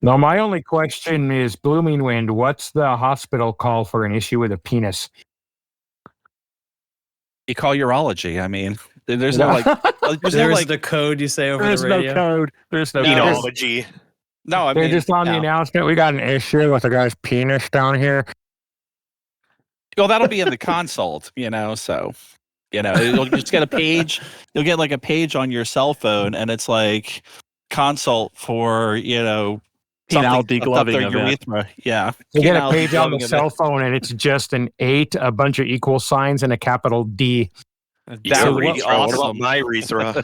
No, my only question is, Blooming Wind, what's the hospital call for an issue with a penis? You call urology. I mean, there's No. no like, There's the code you say over There's the radio. no code. There's no Enology. No, I They're mean, just on the no. announcement. We got an issue with a guy's penis down here. Well, that'll be in the consult, so, you'll just get a page. You'll get like a page on your cell phone, and it's like consult for, penile something up degloving their event. urethra. Yeah. You get a Penile page on the degloving cell event. phone, and it's just an 8, a bunch of equal signs, and a capital D. That would be Urethra. What about awesome. my urethra?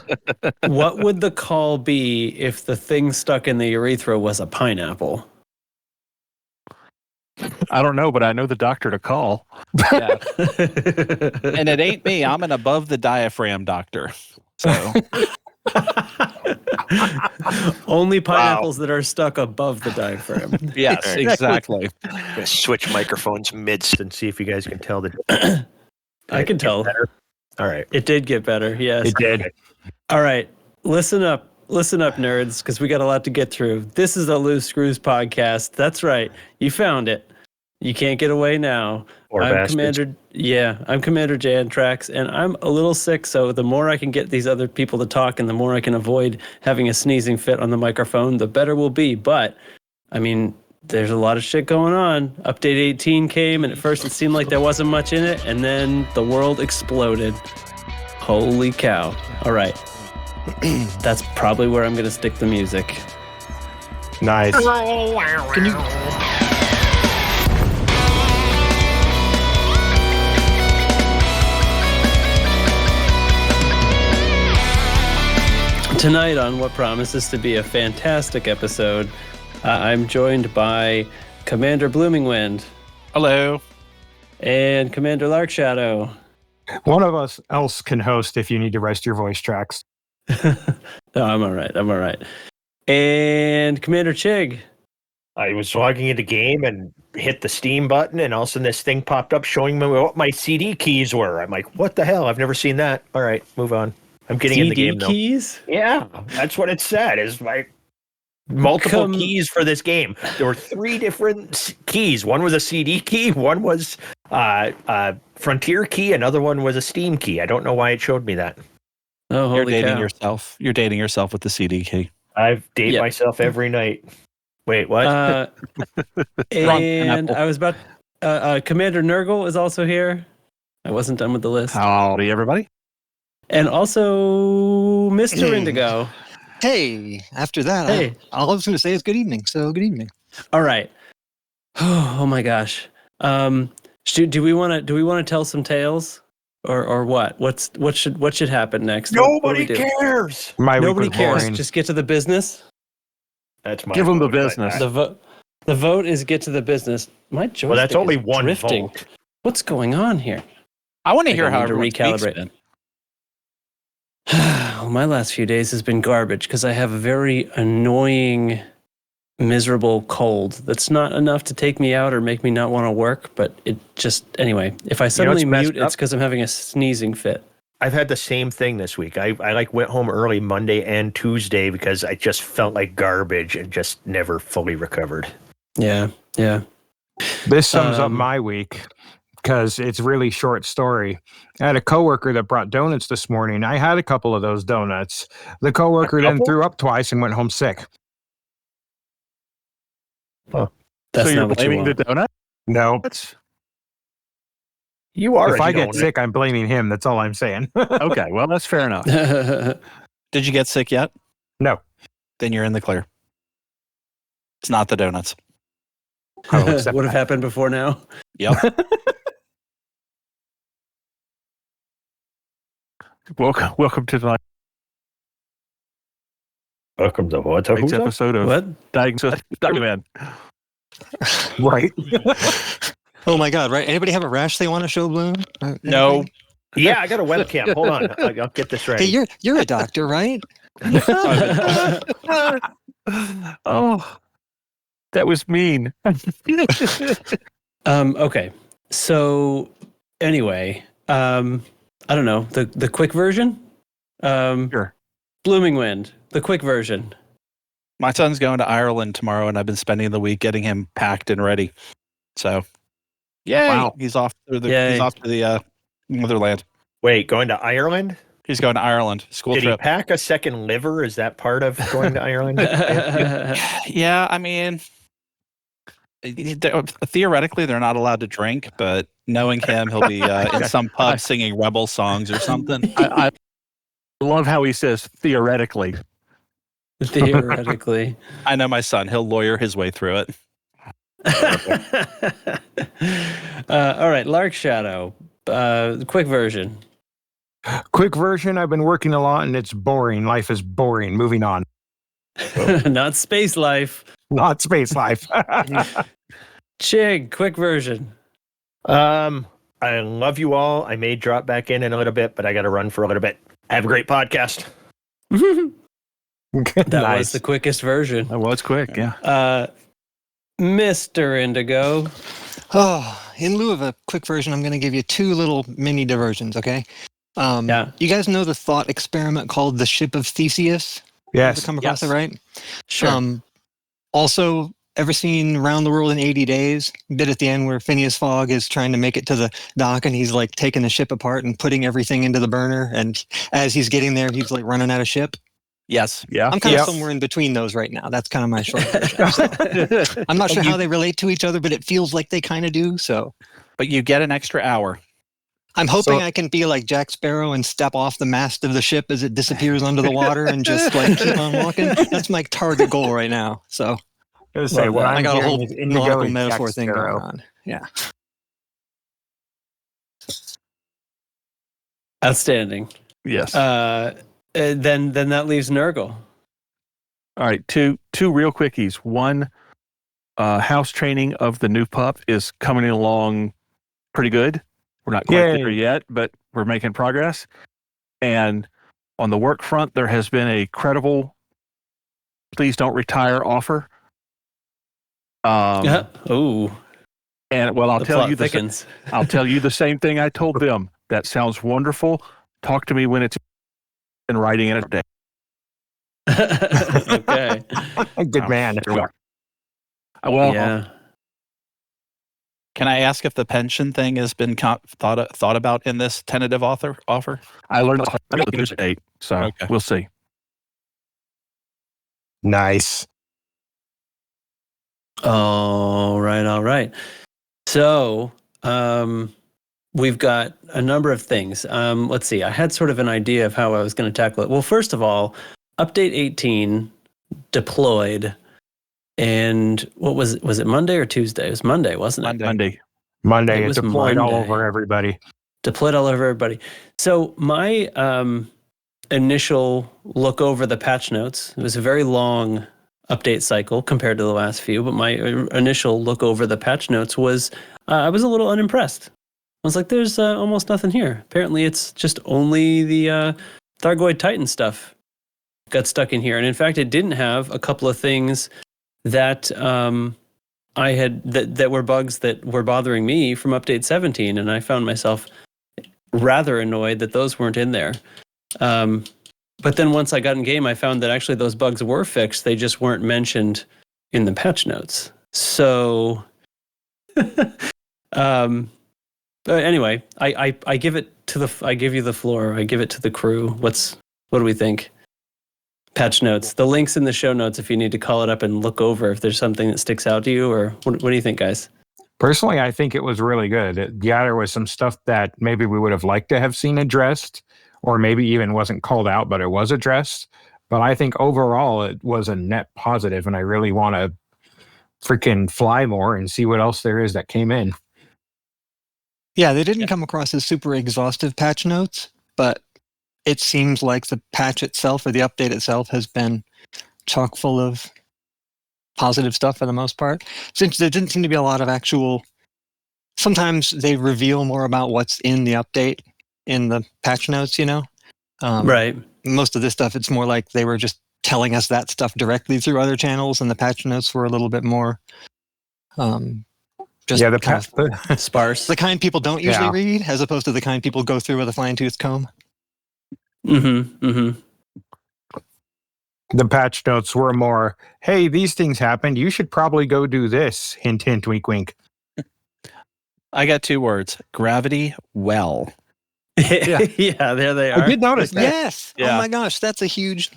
What would the call be if the thing stuck in the urethra was a pineapple? I don't know, but I know the doctor to call. Yeah. And it ain't me. I'm an above the diaphragm doctor. So Only pineapples that are stuck above the diaphragm. yes, exactly. Gonna switch microphones midst and see if you guys can tell the. I can tell. All right. It did get better. Yes. It did. All right. Listen up, nerds, because we got a lot to get through. This is the Loose Screws podcast. That's right. You found it. You can't get away now. Or I'm bastards. I'm Commander Jantrax, and I'm a little sick, so the more I can get these other people to talk and the more I can avoid having a sneezing fit on the microphone, the better we'll be. But, I mean, there's a lot of shit going on. Update 18 came, and at first it seemed like there wasn't much in it, and then the world exploded. Holy cow. All right. That's probably where I'm going to stick the music. Nice. Can you? Tonight on what promises to be a fantastic episode, I'm joined by Commander Bloomingwind Hello. and Commander Larkshadow. One of us else can host if you need to rest your voice tracks. No, I'm all right. And Commander Chig. I was logging into game and hit the Steam button, and all of a sudden this thing popped up showing me what my CD keys were. I'm like, what the hell? I've never seen that. All right, move on. I'm getting in the game, though. keys? Yeah, that's what it said. Is like multiple keys for this game. There were 3 different keys. One was a CD key. One was Frontier key. Another one was a Steam key. I don't know why it showed me that. Oh, You're holy dating cow. yourself. You're dating yourself with the CD key. I date Yep. myself every night. Wait, what? And I was about... Commander Nurgle is also here. I wasn't done with the list. Howdy, everybody. And also Mr. Indigo. Hey, after that, Hey. all I was going to say is good evening. So good evening. All right. Oh my gosh. Do we want to tell some tales, or what? What should happen next? What do we Nobody do? cares. My Nobody week was cares. boring. Just get to the business. That's my Give them the vote, but business. The vote is get to the business. My joystick Well, that's only is one drifting. vote. What's going on here? I want to I hear need how to everyone recalibrate. recalibrate. Well, my last few days has been garbage because I have a very annoying, miserable cold that's not enough to take me out or make me not want to work. But it just, anyway, if I suddenly what's messed mute, it's because I'm having a sneezing fit. I've had the same thing this week. I like went home early Monday and Tuesday because I just felt like garbage and just never fully recovered. Yeah. This sums up Um, my week because it's really short story. I had a coworker that brought donuts this morning. I had a couple of those donuts. The coworker then couple? threw up twice and went home sick. That's so you're not what you blaming the want. donut? No. You are. If I get sick, I'm blaming him. That's all I'm saying. Okay, well, that's fair enough. Did you get sick yet? No. Then you're in the clear. It's not the donuts. I will accept Would have that. happened before now. Yep. Welcome to tonight's Welcome to what? Who's up? episode of What? Diagnosis Document. Right. Oh my God! Right? Anybody have a rash they want to show, Bloom? No. Yeah, I got a webcam. Hold on. I'll get this Hey, ready. you're a doctor, right? Oh, that was mean. Okay. So anyway, I don't know, the quick version? Sure. Blooming Wind, the quick version. My son's going to Ireland tomorrow, and I've been spending the week getting him packed and ready. So, yay! Wow. He's off to the Yay. motherland. Wait, going to Ireland? He's going to Ireland. School Did he trip. pack a second liver? Is that part of going to Ireland? Yeah, I mean, theoretically, they're not allowed to drink, but knowing him, he'll be in some pub singing rebel songs or something. I love how he says theoretically. Theoretically. I know my son. He'll lawyer his way through it. All right, Lark Shadow. Quick version. Quick version. I've been working a lot and it's boring. Life is boring. Moving on. Not space life. Not space life. Chig, quick version. I love you all. I may drop back in a little bit, but I got to run for a little bit. Have a great podcast. That was the quickest version. Well, it's quick, yeah. Mr. Indigo. Oh, in lieu of a quick version, I'm going to give you two little mini diversions, okay? Yeah. You guys know the thought experiment called the Ship of Theseus? Yes. Ever come across it, right? Sure. Also, ever seen Around the World in 80 Days? Bit at the end where Phineas Fogg is trying to make it to the dock and he's like taking the ship apart and putting everything into the burner. And as he's getting there, he's like running out of ship. Yes. Yeah. I'm kind of Yep. somewhere in between those right now. That's kind of my short version. So. I'm not sure how they relate to each other, but it feels like they kind of do. So But you get an extra hour. I'm hoping So- I can be like Jack Sparrow and step off the mast of the ship as it disappears under the water and just like keep on walking. That's my target goal right now. So I was gonna say, Love what that. I'm I got a hearing whole is Indigo nautical and metaphor Jack thing Sparrow. going on. Yeah. Outstanding. Yes. Then that leaves Nurgle. All right, two real quickies. One, house training of the new pup is coming along pretty good. We're not quite there Yay. yet, but we're making progress. And on the work front, there has been a credible please don't retire offer. Oh, And well, I'll the tell plot you the thickens. I'll tell you the same thing I told them. That sounds wonderful. Talk to me when it's in writing in a day. Okay. Good man. Here we are. Well, Yeah. Can I ask if the pension thing has been thought about in this tentative offer? I learned the news at 8, so Okay. we'll see. Nice. All right. So, we've got a number of things. Let's see. I had sort of an idea of how I was going to tackle it. Well, first of all, update 18 deployed, and what was it? Was it Monday or Tuesday? It was Monday, wasn't it? Monday. Monday. It It was deployed all Monday. over everybody. Deployed all over everybody. So my initial look over the patch notes, it was a very long update cycle compared to the last few, but my initial look over the patch notes was I was a little unimpressed. I was like, there's almost nothing here. Apparently it's just only the Thargoid Titan stuff got stuck in here. And in fact, it didn't have a couple of things that I had that were bugs that were bothering me from update 17, and I found myself rather annoyed that those weren't in there. But then once I got in game, I found that actually those bugs were fixed. They just weren't mentioned in the patch notes. So, but anyway, I give it to I give you the floor. I give it to the crew. What do we think? Patch notes. The link's in the show notes if you need to call it up and look over if there's something that sticks out to you, or what do you think, guys? Personally, I think it was really good. Yeah, there was some stuff that maybe we would have liked to have seen addressed, or maybe even wasn't called out, but it was addressed. But I think overall it was a net positive, and I really want to freaking fly more and see what else there is that came in. Yeah, they didn't come across as super exhaustive patch notes, but it seems like the patch itself or the update itself has been chock full of positive stuff for the most part. Since there didn't seem to be a lot of actual, sometimes they reveal more about what's in the update in the patch notes, you know? Right. Most of this stuff, it's more like they were just telling us that stuff directly through other channels, and the patch notes were a little bit more just Yeah, kind of Sparse. the kind people don't usually Yeah. read, as opposed to the kind people go through with a fine-tooth comb. Mm-hmm. Mm-hmm. The patch notes were more, hey, these things happened. You should probably go do this. Hint, hint, wink, wink. I got 2 words: gravity well. Yeah, there they are. I did notice that. Yes. Yeah. Oh my gosh, that's a huge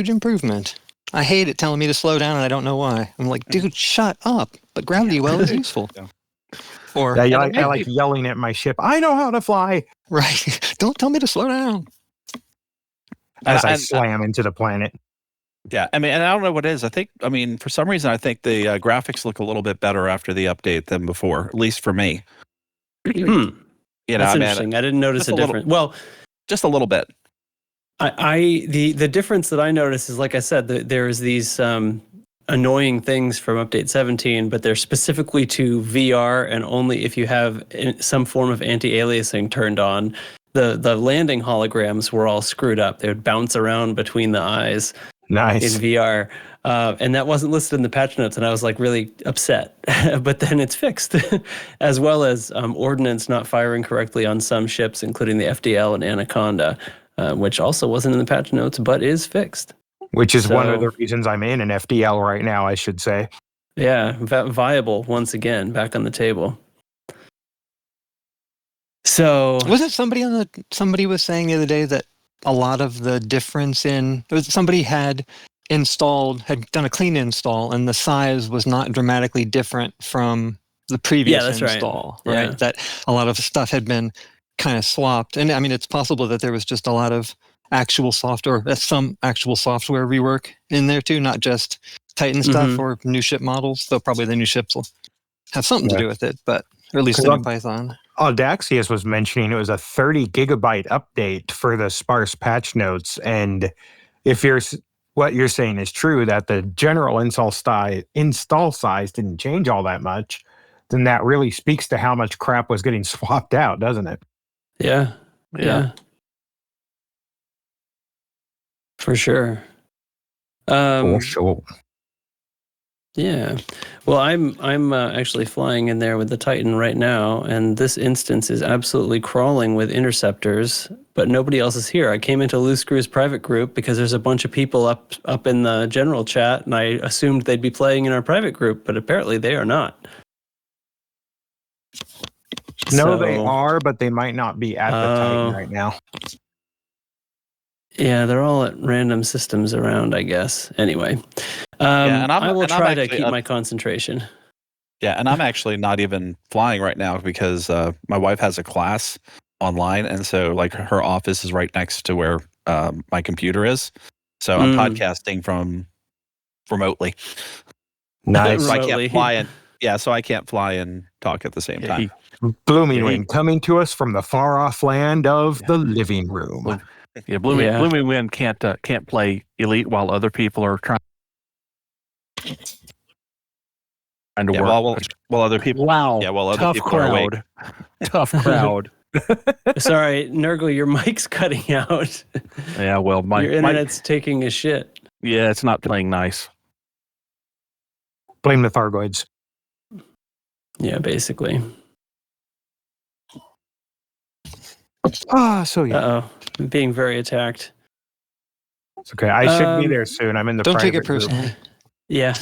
improvement. I hate it telling me to slow down and I don't know why. I'm like, dude, shut up. But gravity well is useful. Yeah. Or Yeah, And it I might like be- yelling at my ship. I know how to fly right. Don't tell me to slow down. as I And- slam into the planet. Yeah, I mean, and I don't know what it is. I mean, for some reason, I think the graphics look a little bit better after the update than before, at least for me. You know, That's I mean, interesting. I didn't notice just a a little- difference. Well, just a little bit. the difference that I notice is, like I said, there's these annoying things from update 17, but they're specifically to VR and only if you have some form of anti-aliasing turned on. The landing holograms were all screwed up. They would bounce around between the eyes Nice. in VR. And that wasn't listed in the patch notes, and I was like really upset. But then it's fixed, as well as ordnance not firing correctly on some ships, including the FDL and Anaconda, which also wasn't in the patch notes, but is fixed. Which is one of So- the reasons I'm in an FDL right now, I should say. Yeah, viable once again, back on the table. So Wasn't somebody was saying the other day that a lot of the difference somebody had done a clean install and the size was not dramatically different from the previous that's right. install, Yeah. right? That a lot of stuff had been kind of swapped. And I mean, it's possible that there was just a lot of some actual software rework in there too, not just Titan stuff or new ship models, though probably the new ships will have something to do with it, but or at least the new Python. Audaxius was mentioning it was a 30 gigabyte update for the sparse patch notes. And if what you're saying is true, that the general install size didn't change all that much, then that really speaks to how much crap was getting swapped out, doesn't it? yeah. For sure. For sure. Yeah. Well, I'm actually flying in there with the Titan right now, and this instance is absolutely crawling with interceptors, but nobody else is here. I came into Loose Screw's private group because there's a bunch of people up in the general chat, and I assumed they'd be playing in our private group, but apparently they are not. No, they So, are, but they might not be at the Titan right now. Yeah, they're all at random systems around, I guess. Anyway, and I will try to actually keep my concentration. Yeah, and I'm actually not even flying right now because my wife has a class online, and so like her office is right next to where my computer is. So I'm podcasting from remotely. Nice. So I Remotely. can't fly so I can't fly and talk at the same time. Blooming Wind coming to us from the far off land of the living room. Yeah, Blooming Wind can't play Elite while other people are trying to Yeah, work. while other people, Wow. yeah, while other Tough people are awake. crowd. Tough crowd. Sorry, Nurgle, your mic's cutting out. Yeah, well, Your internet's taking a shit. yeah, it's not playing nice. Blame the Thargoids. Yeah, basically. So yeah. Uh-oh. I'm being very attacked. It's okay. I should be there soon. I'm in the Don't take private it group. personally. Yeah.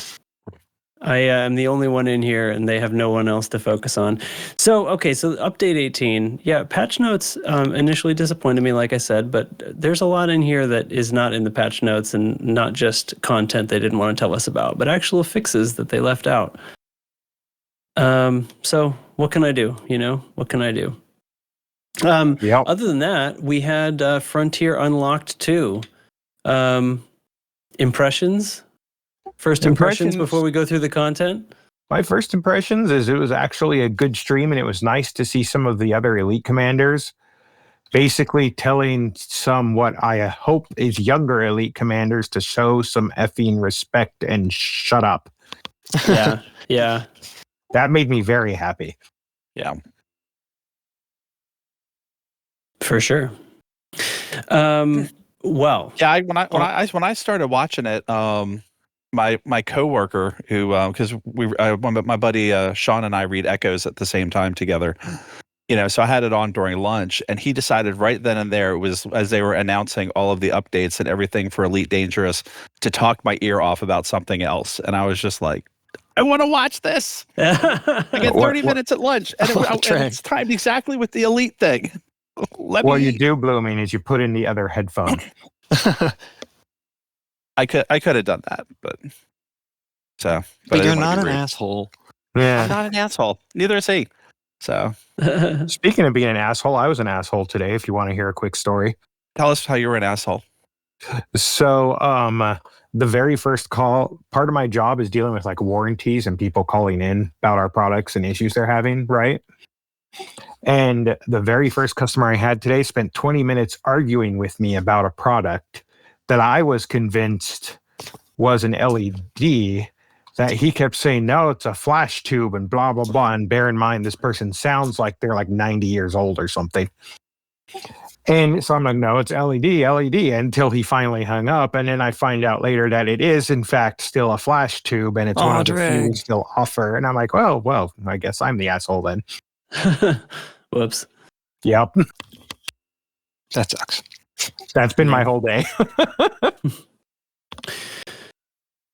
I am the only one in here, and they have no one else to focus on. So, okay, so update 18. Yeah, patch notes initially disappointed me, like I said, but there's a lot in here that is not in the patch notes and not just content they didn't want to tell us about, but actual fixes that they left out. So what can I do? What can I do? Yep. Other than that, we had Frontier Unlocked 2. Impressions? First impressions before we go through the content? My first impressions is it was actually a good stream, and it was nice to see some of the other elite commanders basically telling some what I hope is younger elite commanders to show some effing respect and shut up. Yeah, yeah. That made me very happy. Yeah. For sure. Well, Yeah, when I started watching it, my coworker who because my buddy Sean and I read Echoes at the same time together, So I had it on during lunch, and he decided right then and there, it was as they were announcing all of the updates and everything for Elite Dangerous, to talk my ear off about something else. And I was just like, I want to watch this. I get 30 minutes at lunch, and, and it's timed exactly with the Elite thing. You do, Blooming, is you put in the other headphone. I could have done that, but you're not an asshole. Yeah, I'm not an asshole. Neither is he. So, speaking of being an asshole, I was an asshole today. If you want to hear a quick story, tell us how you were an asshole. So, the very first call, part of my job is dealing with like warranties and people calling in about our products and issues they're having, right? And the very first customer I had today spent 20 minutes arguing with me about a product that I was convinced was an LED, that he kept saying, no, it's a flash tube and blah, blah, blah. And bear in mind, this person sounds like they're like 90 years old or something. And so I'm like, no, it's LED, until he finally hung up. And then I find out later that it is, in fact, still a flash tube, and it's one of the few we still offer. And I'm like, well, I guess I'm the asshole then. Whoops. Yep. That sucks. That's been my whole day.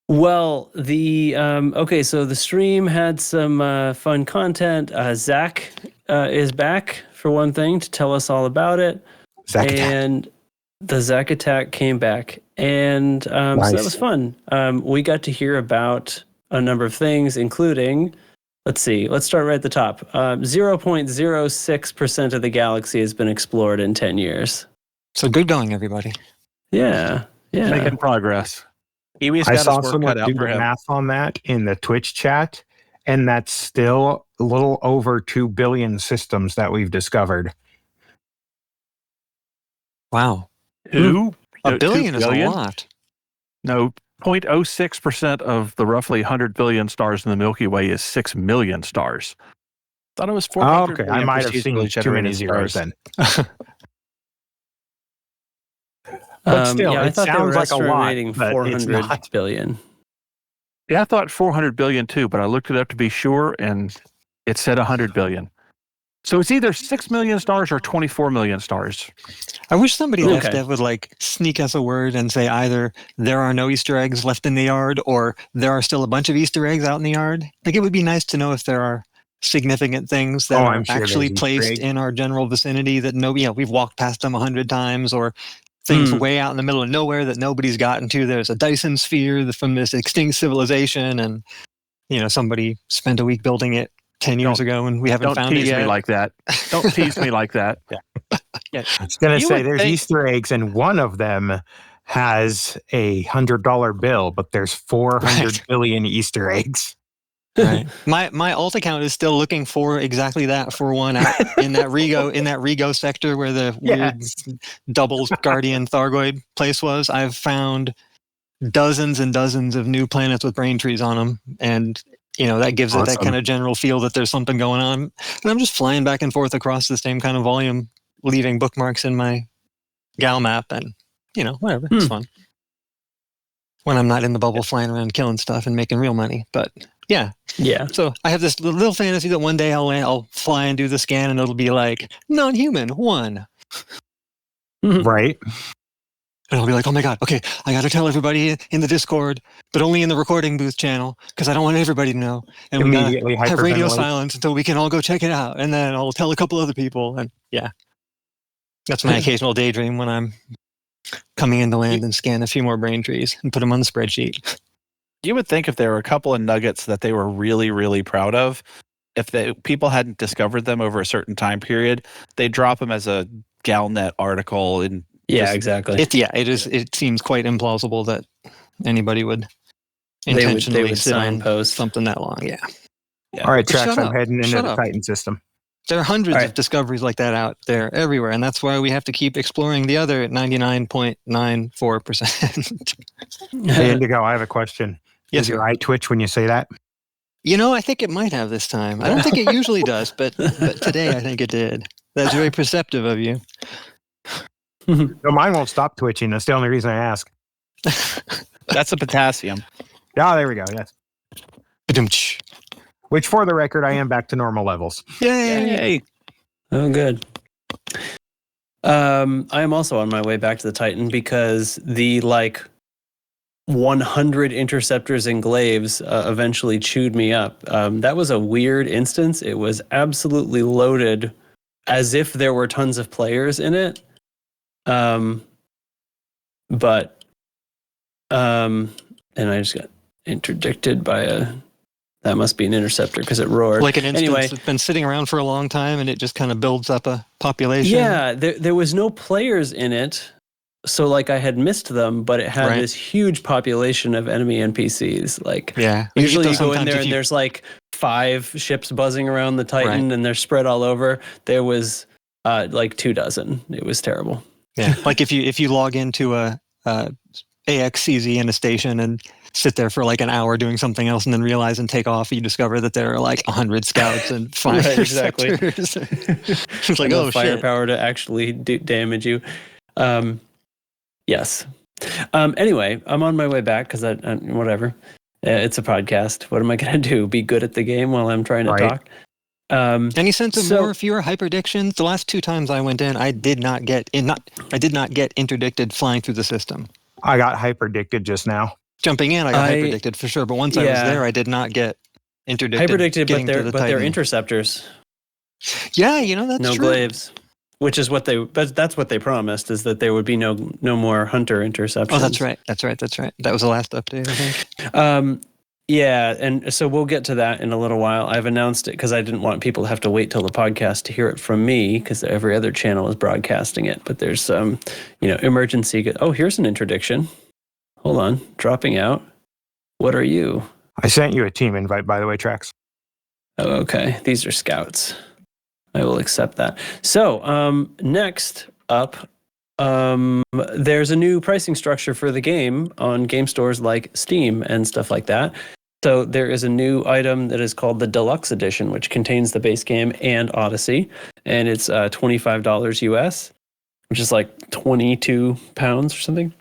Well, okay, so the stream had some fun content. Zach is back, for one thing, to tell us all about it. Zach and the Zach Attack came back, and nice. So that was fun. We got to hear about a number of things, including, let's start right at the top. 0.06% of the galaxy has been explored in 10 years. So good going, everybody. Yeah. Making progress. I saw someone do the math on that in the Twitch chat, and that's still a little over 2 billion systems that we've discovered. Wow. A billion is a lot. No, 0.06% of the roughly 100 billion stars in the Milky Way is 6 million stars. Thought it was 400 okay, I might have seen too many zeros then. But still, I it thought sounds like a lot, but 400 billion. Yeah, I thought 400 billion too, but I looked it up to be sure, and it said 100 billion. So it's either 6 million stars or 24 million stars. I wish somebody left that would like sneak us a word and say either there are no Easter eggs left in the yard or there are still a bunch of Easter eggs out in the yard. Like, it would be nice to know if there are significant things that are actually placed in our general vicinity that we've walked past them 100 times, or things way out in the middle of nowhere that nobody's gotten to. There's a Dyson sphere from this extinct civilization, and somebody spent a week building it 10 years ago, and we haven't found it yet. Don't tease me like that. Don't tease me like that. Yeah. I was going to say, there's Easter eggs, and one of them has a $100 bill, but there's 400 billion Easter eggs. Right. My alt account is still looking for exactly that, for one out in that Rego sector where the weird double guardian Thargoid place was. I've found dozens and dozens of new planets with brain trees on them, and that gives it that kind of general feel that there's something going on. And I'm just flying back and forth across the same kind of volume, leaving bookmarks in my gal map, and whatever. It's fun when I'm not in the bubble flying around killing stuff and making real money. But yeah. So I have this little fantasy that one day I'll fly and do the scan, and it'll be like non-human 1. Right. And I'll be like, oh my God, okay, I got to tell everybody in the Discord, but only in the recording booth channel, because I don't want everybody to know. And we gotta have radio silence until we can all go check it out. And then I'll tell a couple other people. And that's my occasional daydream when I'm coming into land and scan a few more brain trees and put them on the spreadsheet. You would think if there were a couple of nuggets that they were really, really proud of, if people hadn't discovered them over a certain time period, they'd drop them as a Galnet article. Exactly. It seems quite implausible that anybody would intentionally signpost something that long. Yeah. All right, Trax, I'm heading into the Titan system. There are hundreds of discoveries like that out there everywhere, and that's why we have to keep exploring the other 99.94%. Hey, Indigo, I have a question. Yes, Does your eye twitch when you say that? I think it might have this time. I don't think it usually does, but today I think it did. That's very perceptive of you. No, mine won't stop twitching. That's the only reason I ask. That's a potassium. There we go. Yes. Which, for the record, I am back to normal levels. Yay! Oh, good. I am also on my way back to the Titan because the 100 interceptors and glaives eventually chewed me up. That was a weird instance. It was absolutely loaded as if there were tons of players in it. And I just got interdicted by that must be an interceptor because it roared. Like an instance anyway, that's been sitting around for a long time and it just kind of builds up a population. Yeah, there was no players in it. So I had missed them, but it had this huge population of enemy NPCs. Usually you go in there and there's 5 ships buzzing around the Titan and they're spread all over. There was 24. It was terrible. Yeah, if you log into a AXCZ in a station and sit there for an hour doing something else and then realize and take off, you discover that there are 100 scouts and 5 exactly. interceptors. It's oh, firepower to actually do damage you. Yes. Anyway, I'm on my way back because I whatever. It's a podcast. What am I going to do? Be good at the game while I'm trying to talk? Any sense of more or fewer hyperdictions? The last 2 times I went in, I did not get interdicted flying through the system. I got hyperdicted just now. Jumping in, I got hyperdicted for sure. But once I was there, I did not get interdicted. Hyperdicted, but they're interceptors. Yeah, that's no true. glaives. Which is that's what they promised, is that there would be no more hunter interceptions. Oh, that's right. That was the last update, I think. Yeah, and so we'll get to that in a little while. I've announced it because I didn't want people to have to wait till the podcast to hear it from me, because every other channel is broadcasting it. But there's emergency. Oh, here's an interdiction. Hold on, dropping out. What are you? I sent you a team invite, by the way, Trax. Oh, okay. These are scouts. I will accept that. So, next up, there's a new pricing structure for the game on game stores like Steam and stuff like that. So there is a new item that is called the Deluxe Edition, which contains the base game and Odyssey, and it's $25 US, which is 22 pounds or something.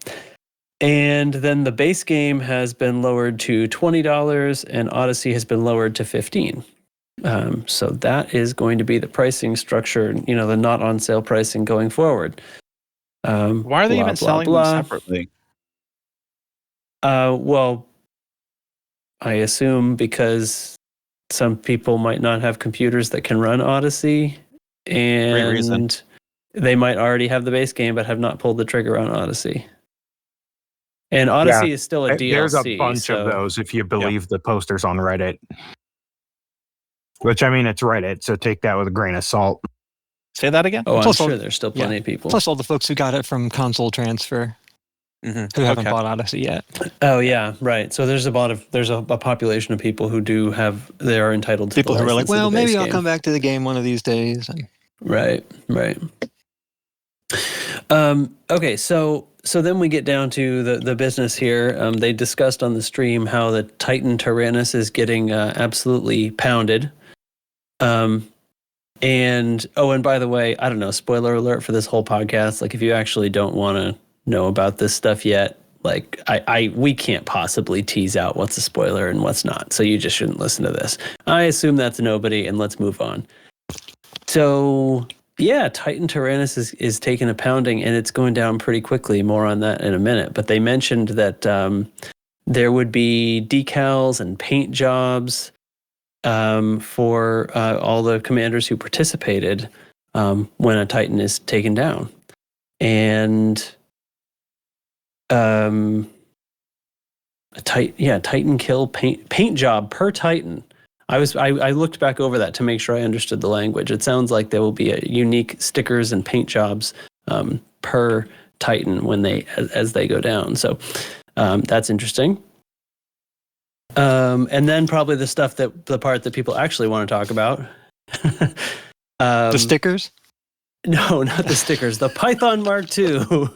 And then the base game has been lowered to $20, and Odyssey has been lowered to $15. So that is going to be the pricing structure, the not on sale pricing going forward. Why are they even selling them separately? Well, I assume because some people might not have computers that can run Odyssey, and they might already have the base game but have not pulled the trigger on Odyssey. And Odyssey is still a DLC. There's a bunch of those if you believe the posters on Reddit. Which, it's Reddit, so take that with a grain of salt. Say that again? Oh, I'm sure there's still plenty of people. Plus all the folks who got it from console transfer who haven't bought Odyssey yet. Oh, yeah, right. So there's a population of people who they are entitled to people who are like, well, maybe I'll game. come back to the game one of these days. Right. Okay, so then we get down to the business here. They discussed on the stream how the Titan Tyrannus is getting absolutely pounded. And by the way, I don't know, spoiler alert for this whole podcast. If you actually don't want to know about this stuff yet, we can't possibly tease out what's a spoiler and what's not. So you just shouldn't listen to this. I assume that's nobody, and let's move on. So yeah, Titan Tyrannus is taking a pounding, and it's going down pretty quickly. More on that in a minute. But they mentioned that there would be decals and paint jobs for all the commanders who participated when a Titan is taken down. And Titan kill paint job per Titan. I looked back over that to make sure I understood the language. It sounds like there will be a unique stickers and paint jobs per Titan as they go down. So that's interesting. And then probably the part that people actually want to talk about. The stickers? No, not the stickers. The Python Mark II.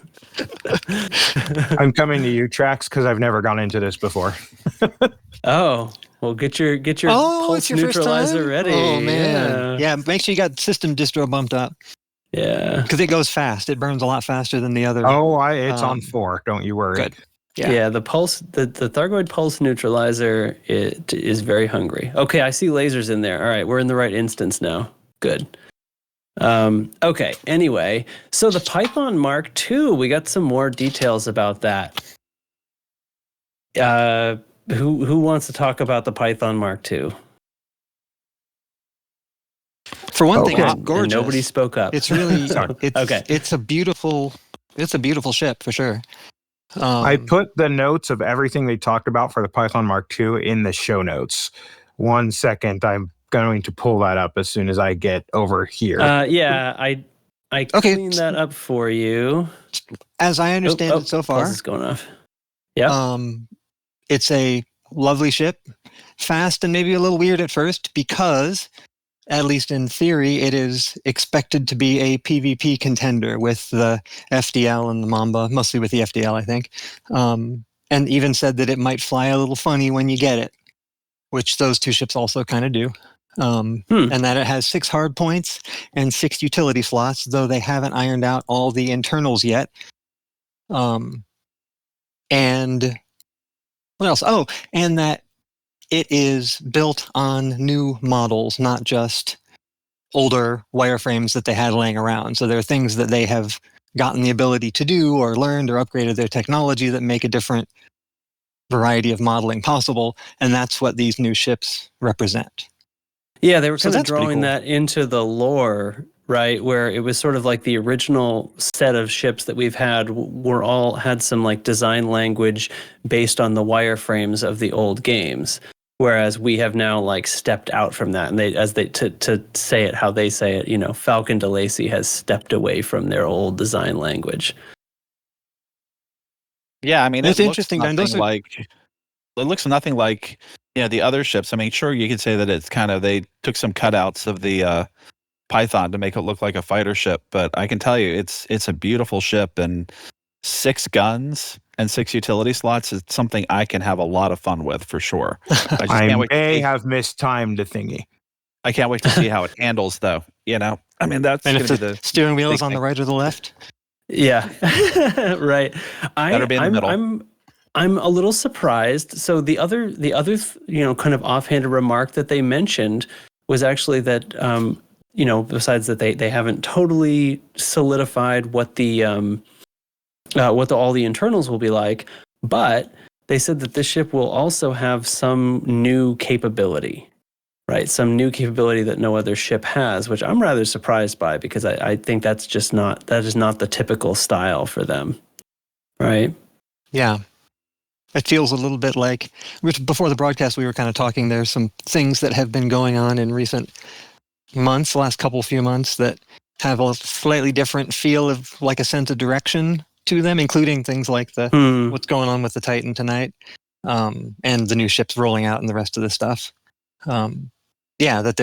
I'm coming to you, Trax, because I've never gone into this before. Oh, well, get your pulse neutralizer ready. Oh man, yeah. Make sure you got system distro bumped up. Yeah, because it goes fast. It burns a lot faster than the other. Oh, it's on 4. Don't you worry. Good. Yeah. The Thargoid pulse neutralizer is very hungry. Okay, I see lasers in there. All right, we're in the right instance now. Good. Okay. Anyway, so the Python Mark II, we got some more details about that. Who wants to talk about the Python Mark II? For one thing, it's And gorgeous. nobody spoke up. It's really Sorry. it's a beautiful ship for sure. I put the notes of everything they talked about for the Python Mark II in the show notes. 1 second, I'm going to pull that up as soon as I get over here. Yeah, I Okay. cleaned that up for you. As I understand it so far, Pulse is going off. Yeah. It's a lovely ship, fast and maybe a little weird at first because, at least in theory, it is expected to be a PvP contender with the FDL and the Mamba, mostly with the FDL, I think. And even said that it might fly a little funny when you get it, which those two ships also kind of do. And that it has 6 hard points and 6 utility slots, though they haven't ironed out all the internals yet. And what else? Oh, and that it is built on new models, not just older wireframes that they had laying around. So there are things that they have gotten the ability to do or learned or upgraded their technology that make a different variety of modeling possible. And that's what these new ships represent. Yeah, they were So kind of that's pretty drawing cool. that into the lore, right? Where it was sort of like the original set of ships that we've had were all had some like design language based on the wireframes of the old games. Whereas we have now like stepped out from that, and to say it how they say it, Falcon DeLacy has stepped away from their old design language. Yeah, I mean, It's it interesting, Dan. looks nothing like the other ships. I mean, sure, you could say that it's kind of they took some cutouts of the Python to make it look like a fighter ship, but I can tell you, it's a beautiful ship, and 6 guns and 6 utility slots is something I can have a lot of fun with for sure. I just I can't wait. may have mistimed the thingy. I can't wait to see how it handles, though. I mean, that's And going if to be the the steering wheel is big on the thing. right or the left, Yeah, right. Better be in the middle. I'm a little surprised. So the other kind of offhanded remark that they mentioned was actually that besides that they haven't totally solidified what all the internals will be like, but they said that this ship will also have some new capability. Right, some new capability that no other ship has, which I'm rather surprised by because I think that is not the typical style for them, right? yeah. It feels a little bit like, before the broadcast, we were kind of talking, there's some things that have been going on in recent months, last few months, that have a slightly different feel of like a sense of direction to them, including things like what's going on with the Titan tonight, and the new ships rolling out and the rest of the stuff. That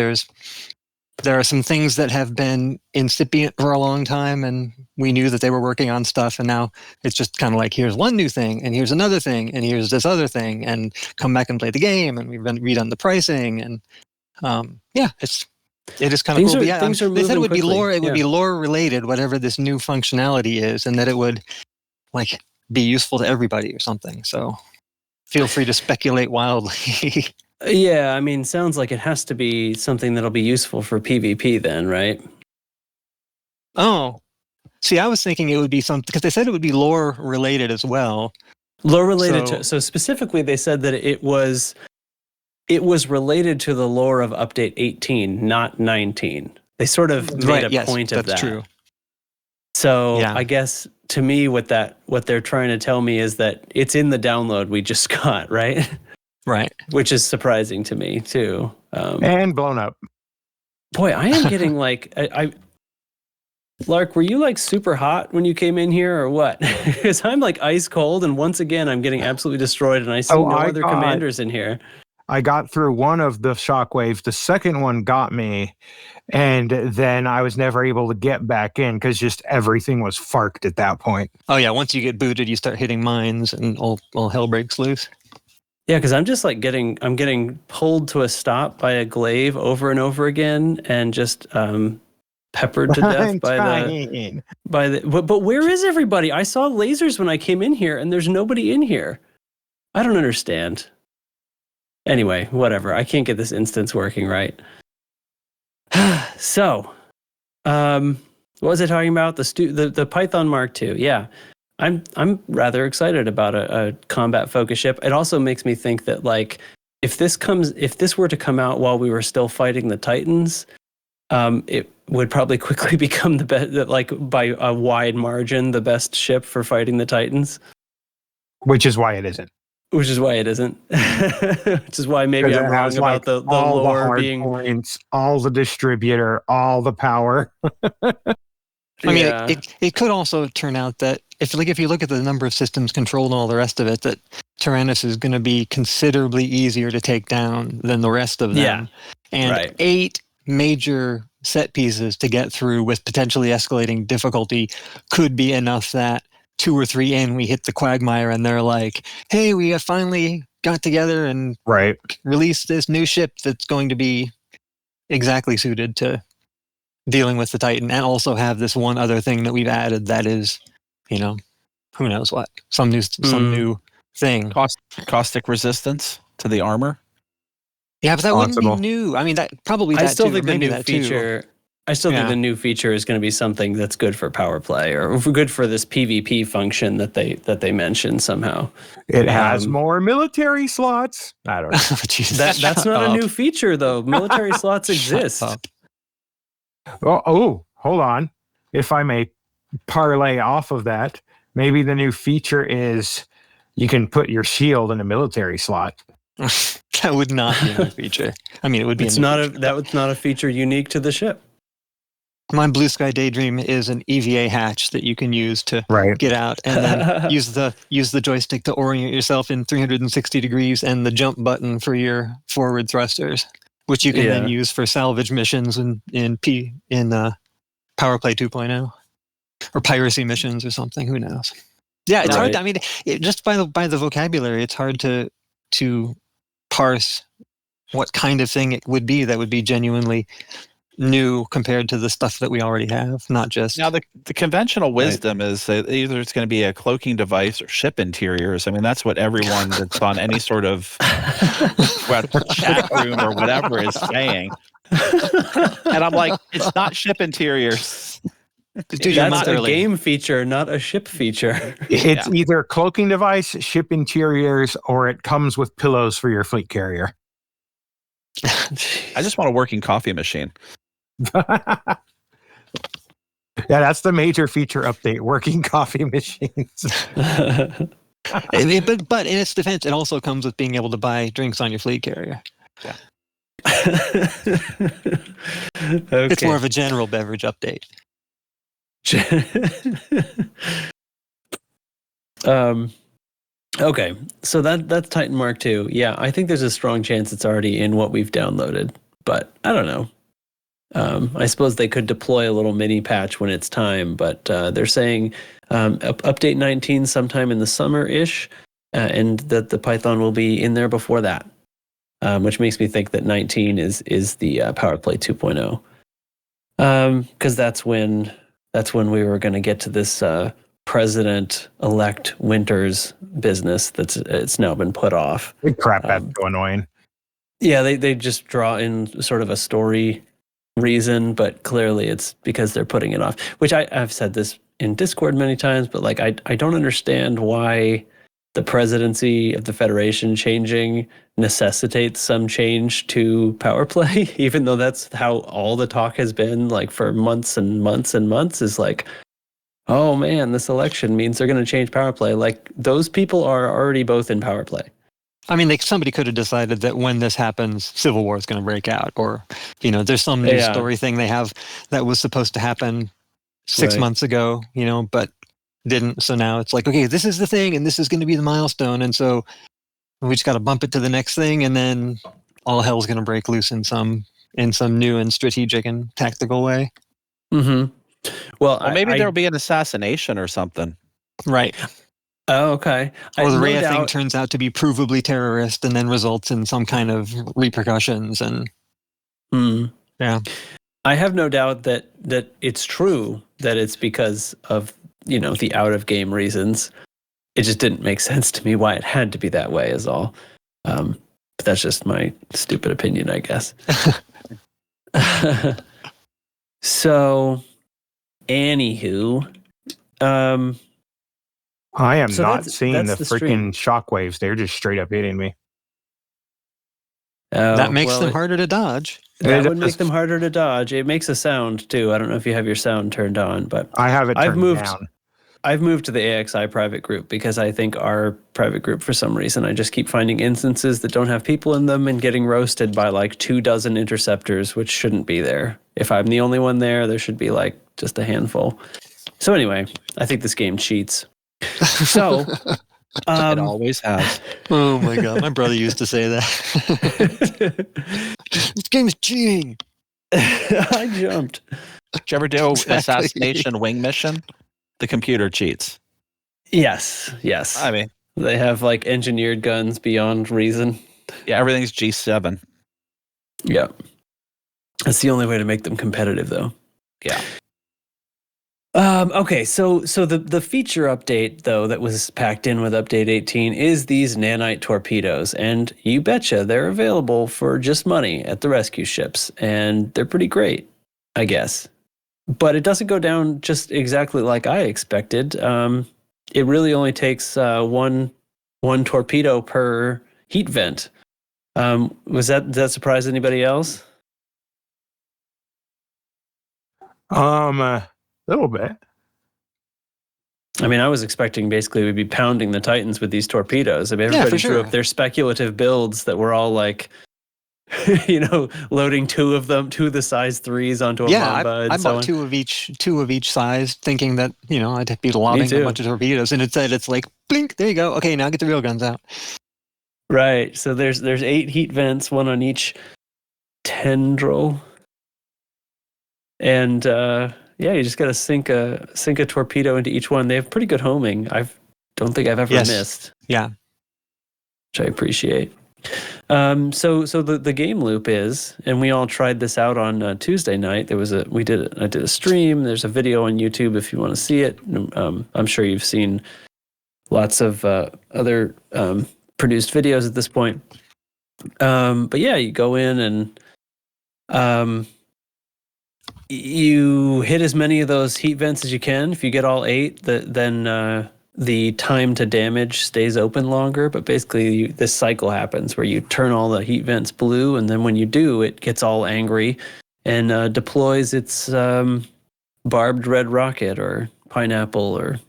there are some things that have been incipient for a long time, and we knew that they were working on stuff, and now it's just kind of like, here's one new thing, and here's another thing, and here's this other thing, and come back and play the game, and we've redone the pricing, and it is kind of cool. Things are they said it would moving be lore. quickly, It would be lore related, whatever this new functionality is, and that it would like be useful to everybody or something. So feel free to speculate wildly. Yeah, I mean, sounds like it has to be something that'll be useful for PvP then, right? Oh, see, I was thinking it would be something because they said it would be lore related as well. Lore related so specifically, they said that it was related to the lore of update 18, not 19. They sort of made a point of that. That's true. So I guess to me, what they're trying to tell me is that it's in the download we just got, right? Right. Which is surprising to me too. And blown up. Boy, I am getting like Lark, were you like super hot when you came in here or what? Because I'm like ice cold, and once again I'm getting absolutely destroyed, and I see no other commanders in here. I got through one of the shockwaves. The second one got me, and then I was never able to get back in because just everything was farked at that point. Oh yeah, once you get booted, you start hitting mines, and all hell breaks loose. Yeah, because I'm just like getting pulled to a stop by a glaive over and over again, and just peppered to death by the. But where is everybody? I saw lasers when I came in here, and there's nobody in here. I don't understand. Anyway, whatever. I can't get this instance working right. So, What was I talking about? The Python Mark II. Yeah, I'm rather excited about a combat focus ship. It also makes me think that like if this were to come out while we were still fighting the Titans, it would probably quickly become the best, like by a wide margin, the best ship for fighting the Titans. Which is why it isn't. Which is why it isn't. Which is why maybe I'm wrong about the all lore the hard being points, all the distributor, all the power. I mean, it could also turn out that if you look at the number of systems controlled and all the rest of it, that Tyrannus is going to be considerably easier to take down than the rest of them. Yeah. And 8 major set pieces to get through with potentially escalating difficulty could be enough that 2 or 3 in, we hit the quagmire and they're like, hey, we have finally got together and released this new ship that's going to be exactly suited to dealing with the Titan, and also have this one other thing that we've added that is, who knows what, some new thing. Caustic resistance to the armor. Yeah, but that wouldn't be new. I mean, that probably. I still think the new feature. I still think the new feature is going to be something that's good for power play or good for this PvP function that they mentioned somehow. It has more military slots. I don't know. That's not a new feature though. Military slots exist. Oh, hold on. If I may parlay off of that, maybe the new feature is you can put your shield in a military slot. That would not be a new feature. I mean, it would be. That was not a feature unique to the ship. My Blue Sky Daydream is an EVA hatch that you can use to get out, and then use the joystick to orient yourself in 360 degrees, and the jump button for your forward thrusters, which you can then use for salvage missions in Power Play 2.0 or piracy missions or something. Who knows? Yeah, it's hard. I mean, just by the vocabulary, it's hard to parse what kind of thing it would be that would be genuinely new compared to the stuff that we already have, not just now the conventional wisdom is that either it's going to be a cloaking device or ship interiors. I mean, that's what everyone that's on any sort of chat room or whatever is saying. And I'm like, it's not ship interiors. Dude, that's a game feature, not a ship feature. It's either cloaking device, ship interiors, or it comes with pillows for your fleet carrier. I just want a working coffee machine. Yeah, that's the major feature update, working coffee machines. But in its defense, it also comes with being able to buy drinks on your fleet carrier. Yeah. It's more of a general beverage update. Okay, so that's Titan Mark II. Yeah, I think there's a strong chance it's already in what we've downloaded, but I don't know. I suppose they could deploy a little mini patch when it's time, but they're saying update 19 sometime in the summer-ish, and that the Python will be in there before that, which makes me think that 19 is the Power Play 2.0, because that's when we were going to get to this President-elect Winters business it's now been put off. Crap, that's so annoying. Yeah, they just draw in sort of a story reason, but clearly it's because they're putting it off, which I've said this in Discord many times, but like I don't understand why the presidency of the Federation changing necessitates some change to power play, even though that's how all the talk has been like for months and months and months, is like, oh man, this election means they're going to change power play. Like those people are already both in power play. I mean, somebody could have decided that when this happens, civil war is going to break out, or there's some new story thing they have that was supposed to happen 6 months ago, but didn't. So now it's like, okay, this is the thing, and this is going to be the milestone, and so we just got to bump it to the next thing, and then all hell's going to break loose in some new and strategic and tactical way. Mm-hmm. Well, maybe there'll be an assassination or something. Right. Oh, okay. Or the Rhea thing turns out to be provably terrorist and then results in some kind of repercussions. And yeah, I have no doubt that it's true that it's because of, the out of game reasons. It just didn't make sense to me why it had to be that way is all. But that's just my stupid opinion, I guess. So, anywho, I am So not that's- seeing that's the the stream. freaking shockwaves. They're just straight up hitting me. That makes them harder to dodge. That It would make does. them harder to dodge. It makes a sound too. I don't know if you have your sound turned on, but I have it I've turned moved- down. I've moved to the AXI private group because I think our private group, for some reason, I just keep finding instances that don't have people in them and getting roasted by like 24 interceptors, which shouldn't be there. If I'm the only one there should be like just a handful. So anyway, I think this game cheats. So, It always has. Oh my god, my brother used to say that. This game is cheating. I jumped. Did you ever do Exactly. assassination wing mission? The computer cheats. Yes. I mean, They have like engineered guns beyond reason. yeah, everything's G7. Yeah. That's the only way to make them competitive, though. Yeah. Okay, so the feature update, though, that was packed in with update 18 is these nanite torpedoes. And you betcha they're available for just money at the rescue ships. And they're pretty great, I guess. But it doesn't go down just exactly like I expected. It really only takes one torpedo per heat vent. Did that surprise anybody else? A little bit. I mean, I was expecting basically we'd be pounding the Titans with these torpedoes. I mean, Yeah, everybody for drew sure. up their speculative builds that were all like, loading two of the size 3s onto a Yeah, Mamba and I so bought on. two of each size, thinking that I'd be lobbing too. a bunch of torpedoes, and instead it's like blink. There you go. Okay, now get the real guns out. Right. So there's 8 heat vents, one on each tendril, and you just got to sink a torpedo into each one. They have pretty good homing. Don't think I've ever Yes. missed. Yeah. Which I appreciate. So the game loop is, and we all tried this out on Tuesday night. I did a stream. There's a video on YouTube if you want to see it. I'm sure you've seen lots of other produced videos at this point. But yeah, you go in and you hit as many of those heat vents as you can. If you get all 8, then the time to damage stays open longer. But basically, this cycle happens where you turn all the heat vents blue, and then when you do, it gets all angry and deploys its barbed red rocket or pineapple or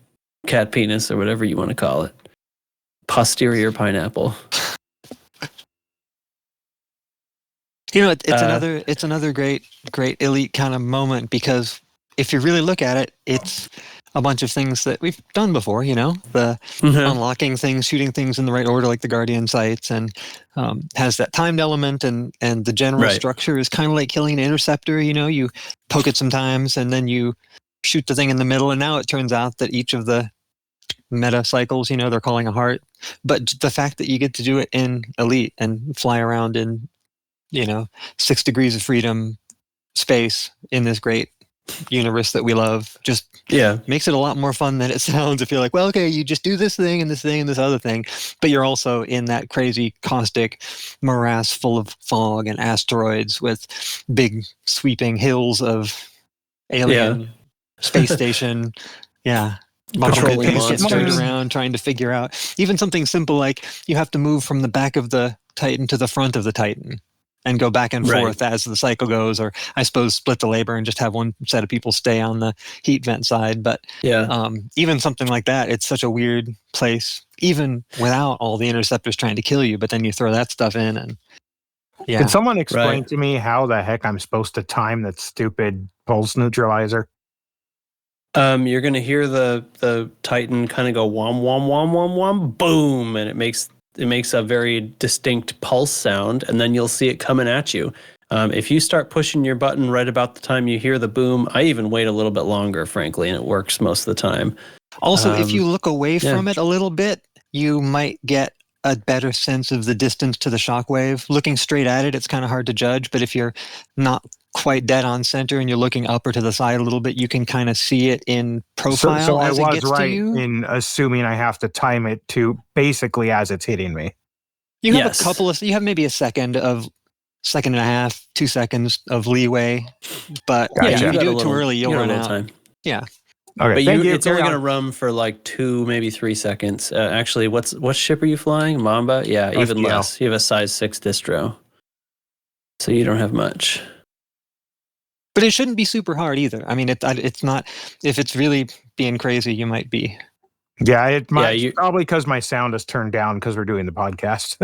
cat penis or whatever you want to call it. Posterior pineapple. It's another great elite kind of moment, because if you really look at it, it's a bunch of things that we've done before. The unlocking things, shooting things in the right order, like the Guardian sights, and has that timed element, and the general Right. structure is kind of like killing an interceptor. You poke it sometimes, and then you shoot the thing in the middle, and now it turns out that each of the meta cycles, they're calling a heart. But the fact that you get to do it in Elite and fly around in 6 degrees of freedom space in this great universe that we love just makes it a lot more fun than it sounds. If you're like, well, okay, you just do this thing and this thing and this other thing, but you're also in that crazy caustic morass full of fog and asteroids with big sweeping hills of alien space station. Yeah. Patrolling Things get monsters. stirred around trying to figure out even something simple like you have to move from the back of the Titan to the front of the Titan and go back and Right. forth as the cycle goes, or I suppose split the labor and just have one set of people stay on the heat vent side. But even something like that, it's such a weird place, even without all the interceptors trying to kill you. But then you throw that stuff in, and Can someone explain Right. to me how the heck I'm supposed to time that stupid pulse neutralizer? You're gonna hear the Titan kind of go wham wham wham wham wham boom, and it makes a very distinct pulse sound, and then you'll see it coming at you. If you start pushing your button right about the time you hear the boom, I even wait a little bit longer, frankly, and it works most of the time. also, if you look away yeah. from it a little bit, you might get a better sense of the distance to the shockwave. Looking straight at it, it's kind of hard to judge, but if you're not quite dead on center and you're looking up or to the side a little bit, you can kind of see it in profile So I as it was gets to right you. in assuming I have to time it to basically as it's hitting me. You have Yes. you have maybe a second of second and a half, 2 seconds of leeway. But Gotcha. if you got do a it little- too early, you'll you got a run little out. time. Yeah. Okay, But thank you. it's only Carry going to on. run for like 2, maybe 3 seconds. Actually, what ship are you flying? Mamba? Yeah, even FGL. less. You have a size 6 distro. So you don't have much. But it shouldn't be super hard either. I mean, it's not. If it's really being crazy, you might be. Yeah, it might you- probably because my sound is turned down because we're doing the podcast.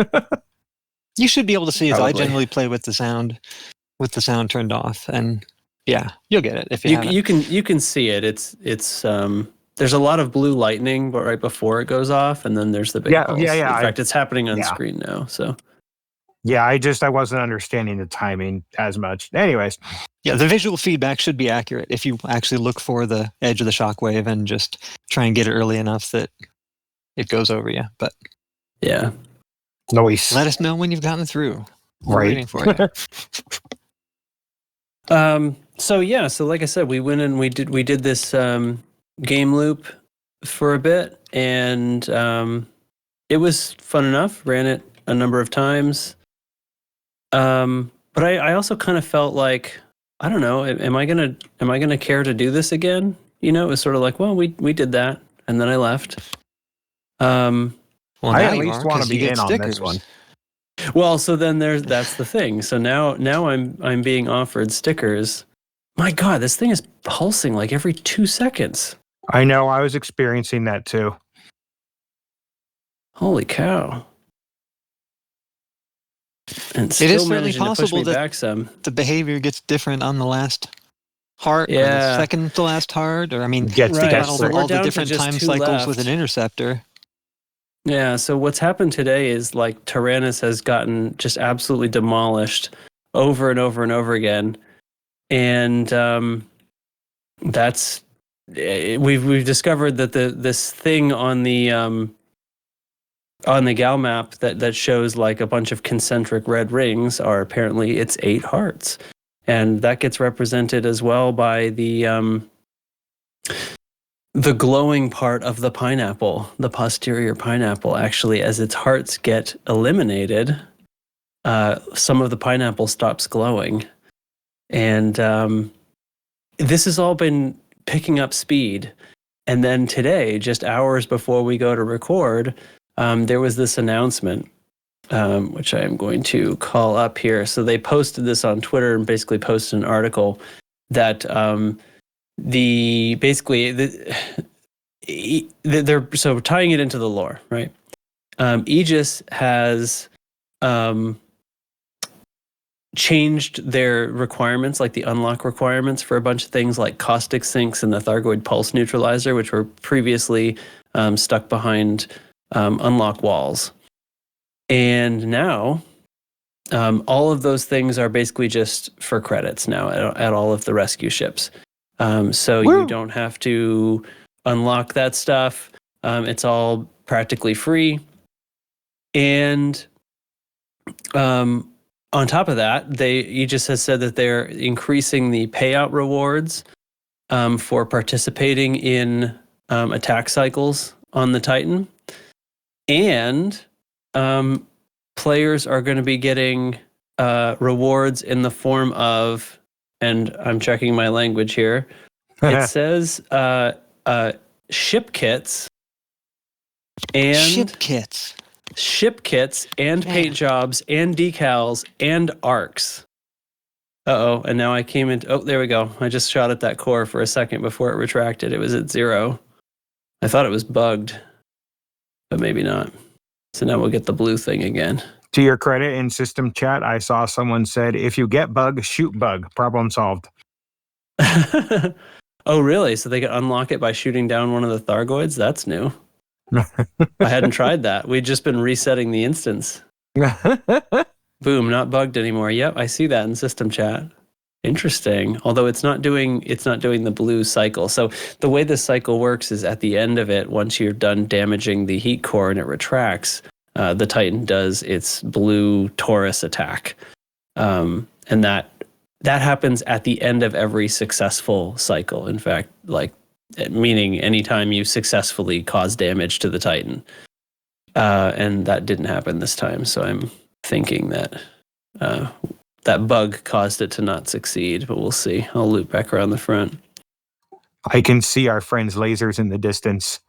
You should be able to see it. I Probably. generally play with the sound turned off, and yeah, you'll get it if you have it. You can see it. It's there's a lot of blue lightning, but right before it goes off, and then there's the big Yeah, pulse. yeah, In fact, it's happening on yeah. screen now. So Yeah, I wasn't understanding the timing as much. Anyways, Yeah, the visual feedback should be accurate if you actually look for the edge of the shockwave and just try and get it early enough that it goes over you. But yeah. noise. let us know when you've gotten through. We're Right. waiting for you. So yeah, so like I said, we went and we did this game loop for a bit, and it was fun enough. Ran it a number of times, but I also kind of felt like, I don't know, am I gonna care to do this again? You know, it was sort of like, well, we did that, and then I left. Well, I now at you least are, want 'cause to you be get in on stickers. this one. Well, so then that's the thing. So now I'm being offered stickers. My God, this thing is pulsing like every 2 seconds. I know. I was experiencing that too. Holy cow! And It still is certainly managing to push possible me that back some. The behavior gets different on the last heart, or Yeah. the second to last heart, or I mean, Gets Right, think desperate. about so we're all the down to different just time 2 cycles with left. an interceptor. Yeah. So what's happened today is like Tyrannus has gotten just absolutely demolished over and over and over again, and that's we've discovered that this thing on the Gal map that shows like a bunch of concentric red rings are apparently it's 8 hearts, and that gets represented as well by the glowing part of the pineapple, the posterior pineapple. Actually, as its hearts get eliminated, some of the pineapple stops glowing, and this has all been picking up speed. And then today, just hours before we go to record, there was this announcement, which I am going to call up here. So they posted this on Twitter and basically posted an article that they're so tying it into the lore, right? Aegis has changed their requirements, like the unlock requirements for a bunch of things like caustic sinks and the Thargoid pulse neutralizer, which were previously stuck behind unlock walls. And now all of those things are basically just for credits now at all of the rescue ships. So you don't have to unlock that stuff. It's all practically free. And on top of that, Aegis has said that they're increasing the payout rewards for participating in attack cycles on the Titan. And players are going to be getting rewards in the form of, and I'm checking my language here, it says ship kits and Ship kits. and paint jobs and decals and arcs. And now I came into, there we go. I just shot at that core for a second before it retracted. It was at 0. I thought it was bugged, but maybe not. So now we'll get the blue thing again. To your credit, in system chat, I saw someone said, if you get bug, shoot bug. Problem solved. Oh, really? So they can unlock it by shooting down one of the Thargoids? That's new. I hadn't tried that. We'd just been resetting the instance. Boom, not bugged anymore. Yep, I see that in system chat. Interesting. Although it's not doing the blue cycle. So the way this cycle works is at the end of it, once you're done damaging the heat core and it retracts, the Titan does its blue Taurus attack. And that happens at the end of every successful cycle. In fact, like, meaning anytime you successfully cause damage to the Titan. And that didn't happen this time. So I'm thinking that that bug caused it to not succeed, but we'll see. I'll loop back around the front. I can see our friends' lasers in the distance.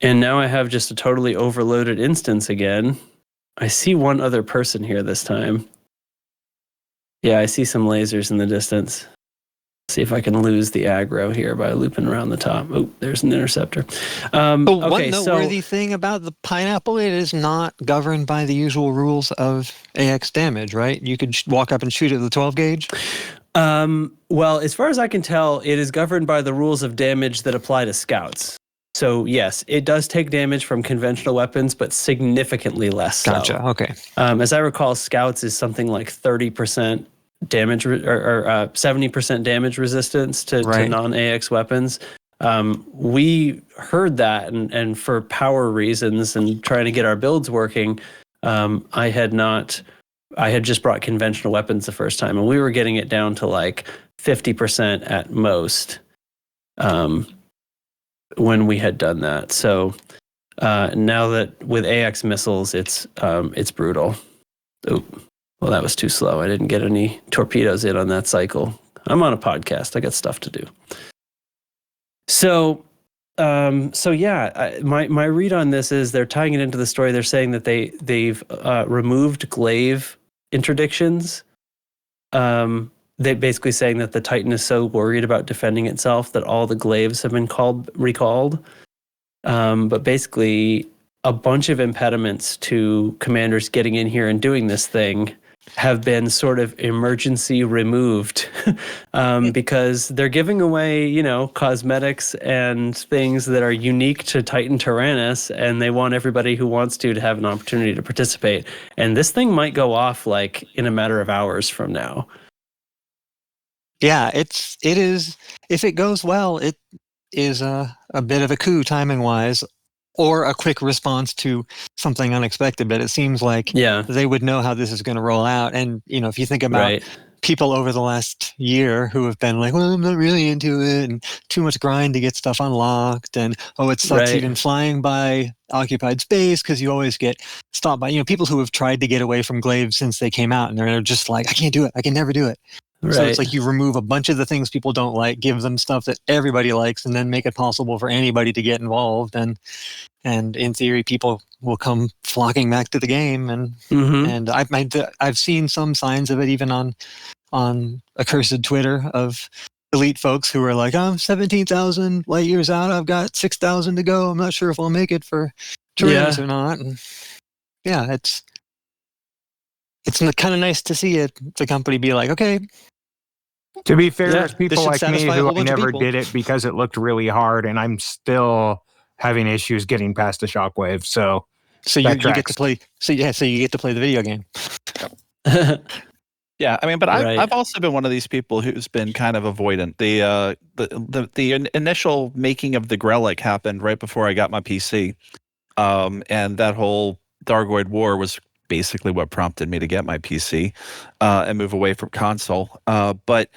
And now I have just a totally overloaded instance again. I see one other person here this time. Yeah, I see some lasers in the distance. See if I can lose the aggro here by looping around the top. Oh, there's an interceptor. One Okay, noteworthy thing about the pineapple, it is not governed by the usual rules of AX damage, right? You could walk up and shoot at the 12 gauge. Well, as far as I can tell, it is governed by the rules of damage that apply to scouts. So yes, it does take damage from conventional weapons, but significantly less so. Gotcha. Okay. As I recall, scouts is something like 30% damage or 70% damage resistance to non-AX weapons. We heard that, and for power reasons and trying to get our builds working, I had just brought conventional weapons the first time, and we were getting it down to like 50% at most when we had done that. So now that with AX missiles, it's brutal. Oop. Well, that was too slow. I didn't get any torpedoes in on that cycle. I'm on a podcast. I got stuff to do. So yeah, my read on this is they're tying it into the story. They're saying that they've removed glaive interdictions. They basically saying that the Titan is so worried about defending itself that all the glaives have been recalled. But basically, a bunch of impediments to commanders getting in here and doing this thing have been sort of emergency removed because they're giving away, cosmetics and things that are unique to Titan Tyrannus, and they want everybody who wants to have an opportunity to participate. And this thing might go off like in a matter of hours from now. Yeah, it is. If it goes well, it is a bit of a coup timing wise, or a quick response to something unexpected. But it seems like they would know how this is going to roll out. And if you think about people over the last year who have been like, well, I'm not really into it, and too much grind to get stuff unlocked, and it sucks even flying by occupied space because you always get stopped by people who have tried to get away from glaives since they came out, and they're just like, I can't do it, I can never do it. So it's like you remove a bunch of the things people don't like, give them stuff that everybody likes, and then make it possible for anybody to get involved. And in theory, people will come flocking back to the game. And I've seen some signs of it even on accursed Twitter of elite folks who are like, I'm 17,000 light years out. I've got 6,000 to go. I'm not sure if I'll make it for Tyrannus or not. And it's kind of nice to see the company be like, okay. To be fair, there's people like me who I never did it because it looked really hard, and I'm still having issues getting past the shockwave. So you get to play. So you get to play the video game. Yeah, I mean, but I've also been one of these people who's been kind of avoidant. The initial making of the Grelic happened right before I got my PC, and that whole Thargoid War was basically what prompted me to get my PC and move away from console. But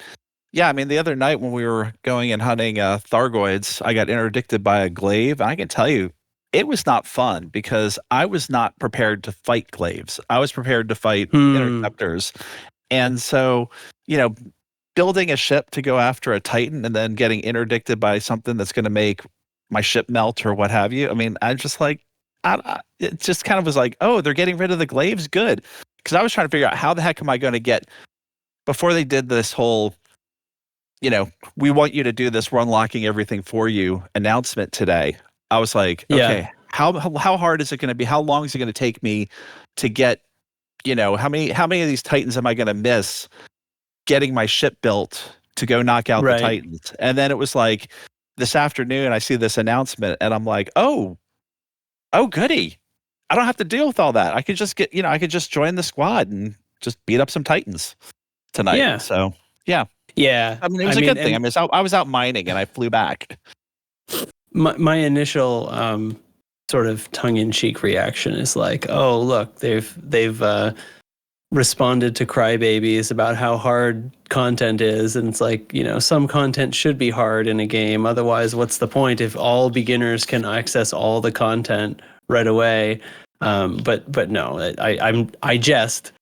yeah, I mean, the other night when we were going and hunting Thargoids, I got interdicted by a glaive. And I can tell you, it was not fun because I was not prepared to fight glaives. I was prepared to fight interceptors. And so, building a ship to go after a Titan and then getting interdicted by something that's going to make my ship melt or what have you. I mean, I just like, it just kind of was like, oh, they're getting rid of the glaives? Good. Because I was trying to figure out how the heck am I going to get, before they did this whole, we want you to do this, we're unlocking everything for you announcement today. I was like, okay, how hard is it going to be? How long is it going to take me to get, how many of these Titans am I going to miss getting my ship built to go knock out the Titans? And then it was like this afternoon, I see this announcement and I'm like, oh, goody. I don't have to deal with all that. I could just get, I could just join the squad and just beat up some Titans tonight. Yeah. So, yeah. Yeah. I mean, it was a good thing. I mean, I was out mining and I flew back. My initial sort of tongue-in-cheek reaction is like, oh, look, they've responded to crybabies about how hard content is, and it's like, some content should be hard in a game. Otherwise, what's the point if all beginners can access all the content right away? But no, I jest,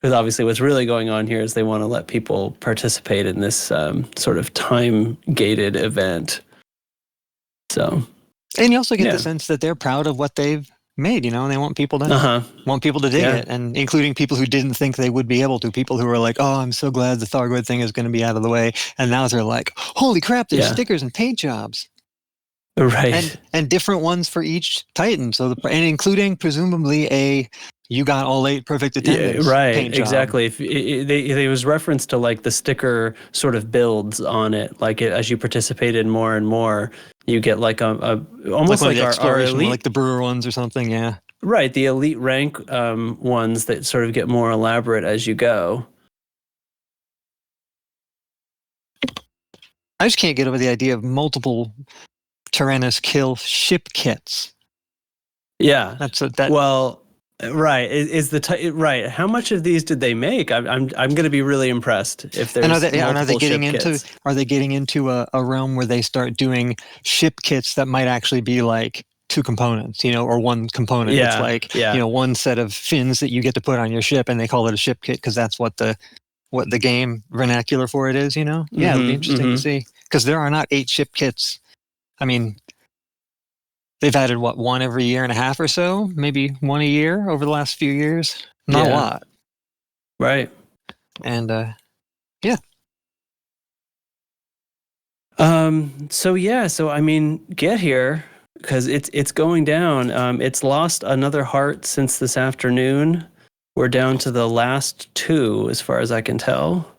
Because obviously what's really going on here is they want to let people participate in this sort of time-gated event. So, and you also get the sense that they're proud of what they've made, and they want people to dig it, and including people who didn't think they would be able to, people who were like, oh, I'm so glad the Thargoid thing is going to be out of the way, and now they're like, holy crap, there's stickers and paint jobs. Right. And different ones for each Titan, and including presumably you got all 8 perfect attendance. Yeah, right, paint job. exactly. There was reference to like the sticker sort of builds on it, like as you participated more and more, you get like almost like our elite, like the brewer ones or something. Yeah, right. The elite rank ones that sort of get more elaborate as you go. I just can't get over the idea of multiple Tyrannus kill ship kits. Yeah, well. Right, right. How much of these did they make? I'm going to be really impressed if there's are they getting kits. Are they getting into a realm where they start doing ship kits that might actually be like 2 components, or 1 component? Yeah, it's like 1 set of fins that you get to put on your ship, and they call it a ship kit because that's what the game vernacular for it is. Yeah, it'll be interesting to see, because there are not 8 ship kits. I mean, they've added 1 every year and a half or so, maybe 1 a year over the last few years. Not a lot, right? And So I mean, get here, because it's going down. It's lost another heart since this afternoon. We're down to the last 2, as far as I can tell.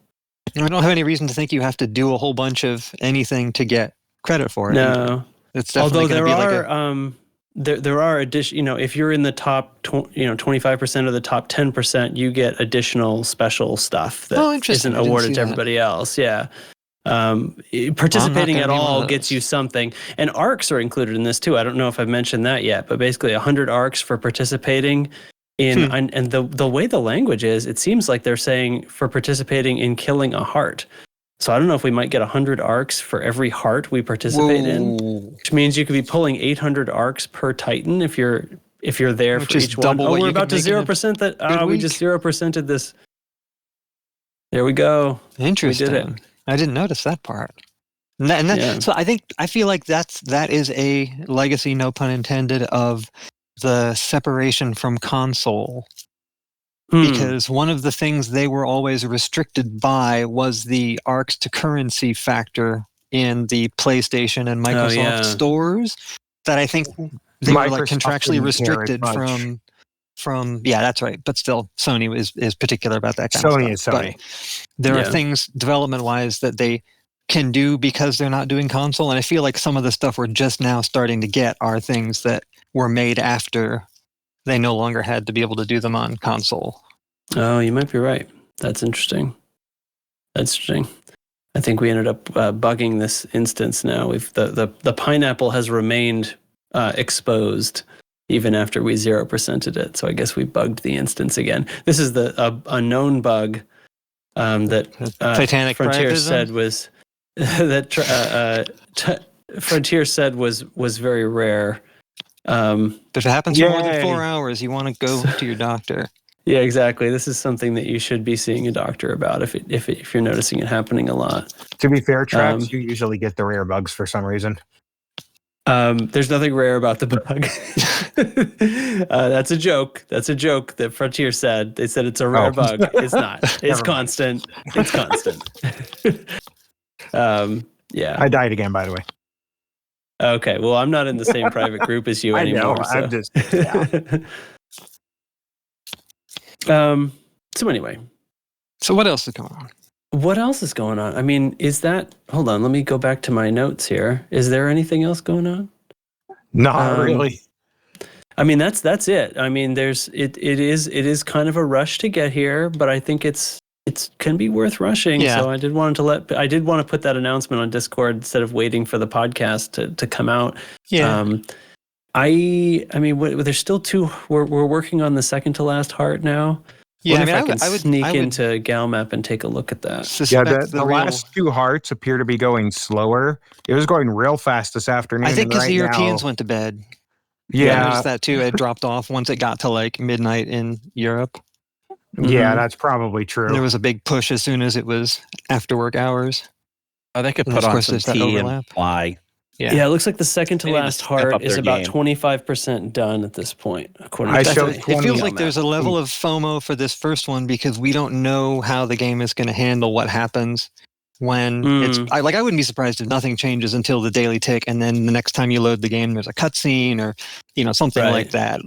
I don't have any reason to think you have to do a whole bunch of anything to get credit for it. No. It's definitely there are additional, if you're in the top 25% or the top 10%, you get additional special stuff that isn't awarded to everybody else. Yeah. Participating at all gets you something, and arcs are included in this too. I don't know if I've mentioned that yet, but basically 100 arcs for participating in, and the way the language is, it seems like they're saying for participating in killing a heart. So I don't know if we might get 100 arcs for every heart we participate in, which means you could be pulling 800 arcs per Titan if you're there for each one. Oh, we're about to 0% that. We just 0%ed this. There we go. Interesting. We did it. I didn't notice that part. So I feel like that is a legacy, no pun intended, of the separation from console. Because one of the things they were always restricted by was the ARCs to currency factor in the PlayStation and Microsoft stores, that I think they were like contractually restricted from. Yeah, that's right. But still, Sony is particular about that kind of stuff. Sony is Sony. But there are things development-wise that they can do because they're not doing console, and I feel like some of the stuff we're just now starting to get are things that were made after they no longer had to be able to do them on console. Oh, you might be right. That's interesting. I think we ended up bugging this instance now. The pineapple has remained exposed even after we 0%ed it. So I guess we bugged the instance again. This is a known bug that Titanic Frontier priapism? said was Frontier said was very rare. If it happens for more than 4 hours, you want to go to your doctor. Yeah, exactly. This is something that you should be seeing a doctor about if you're noticing it happening a lot. To be fair, Trax, you usually get the rare bugs for some reason. There's nothing rare about the bug. That's a joke. That's a joke that Frontier said. They said it's a rare bug. It's not. It's constant. It's constant. Yeah. I died again, by the way. Okay. Well, I'm not in the same private group as you anymore. I know. I'm just. Yeah. So anyway. So what else is going on? What else is going on? I mean, hold on, let me go back to my notes here. Is there anything else going on? Not really. I mean, that's it. I mean, it is kind of a rush to get here, but I think it can be worth rushing. Yeah. So I did want to put that announcement on Discord instead of waiting for the podcast to come out. Yeah. I mean, there's still 2. We're working on the second to last heart now. Yeah, I can sneak into GalMap and take a look at that. Yeah, the last 2 hearts appear to be going slower. It was going real fast this afternoon. I think because the Europeans went to bed. Yeah. I noticed that too. It dropped off once it got to like midnight in Europe. Yeah, Mhm. that's probably And true. there was a big push as soon as it was after work hours. Oh, they could And put of on course some there's that tea and overlap. fly. Yeah, it looks like the second to They need to last step heart up is their about game. 25% done at this point, according I to showed Steam. It 20 feels on like there's a level of FOMO for this first one because we don't know how the game is going to handle what happens when it's. I wouldn't be surprised if nothing changes until the daily tick, and then the next time you load the game, there's a cutscene or something like that.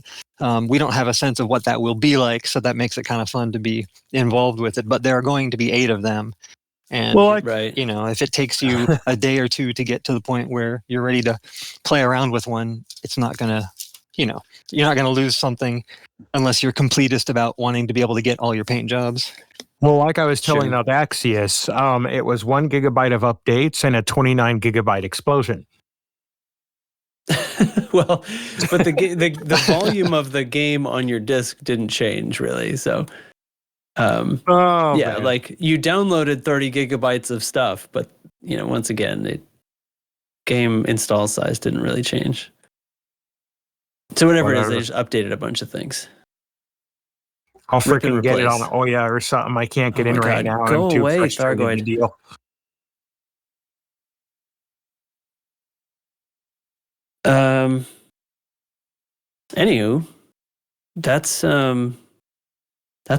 We don't have a sense of what that will be like, so that makes it kind of fun to be involved with it. But there are going to be 8 of them. And, Right. if it takes you a day or two to get to the point where you're ready to play around with one, it's not going to, you're not going to lose something unless you're completist about wanting to be able to get all your paint jobs. Well, like I was telling Sure. Audaxius, it was 1 gigabyte of updates and a 29 gigabyte explosion. Well, but the volume of the game on your disc didn't change really. So, Oh, yeah, man. like you downloaded 30 gigabytes of stuff, but once again, the game install size didn't really change. So whatever it is, they just updated a bunch of things. I'll Rip and freaking get it on replace. Oya or something. I can't get Oh in my right God, now. go I'm too away, frustrated Thargoid. to deal. Anywho, that's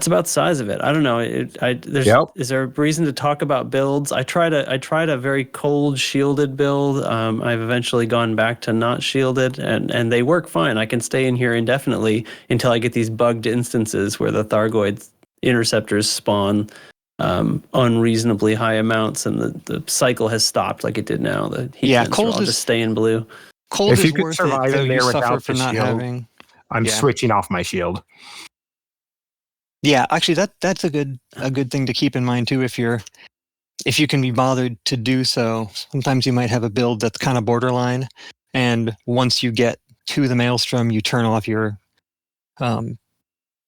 about the size of it. I don't know. Is there a reason to talk about builds? I tried a very cold shielded build. I've eventually gone back to not shielded, and they work fine. I can stay in here indefinitely until I get these bugged instances where the Thargoid interceptors spawn unreasonably high amounts, and the cycle has stopped like it did now. The heat vents will all just stay in blue. Cold If is you could worth survive it, though in you there suffer without for the not shield, having. I'm switching off my shield. Yeah, actually, that's a good thing to keep in mind too. If you can be bothered to do so, sometimes you might have a build that's kind of borderline, and once you get to the Maelstrom, you turn off your,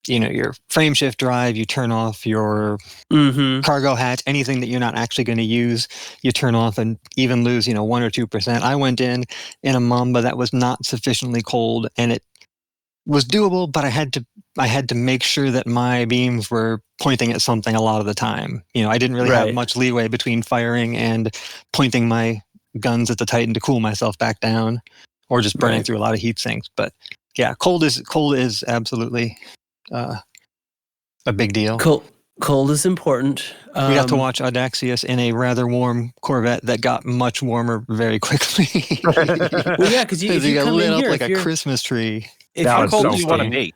your frame shift drive, you turn off your cargo hatch, anything that you're not actually going to use, you turn off and even lose 1 or 2%. I went in a Mamba that was not sufficiently cold, and it was doable, but I had to make sure that my beams were pointing at something a lot of the time. I didn't really have much leeway between firing and pointing my guns at the Titan to cool myself back down, or just burning through a lot of heat sinks. But yeah, cold is absolutely a big deal. Cold is important. We got to watch Audaxius in a rather warm Corvette that got much warmer very quickly. Well, yeah, because if you got come lit in up here, like a Christmas tree. How cold do you want to be?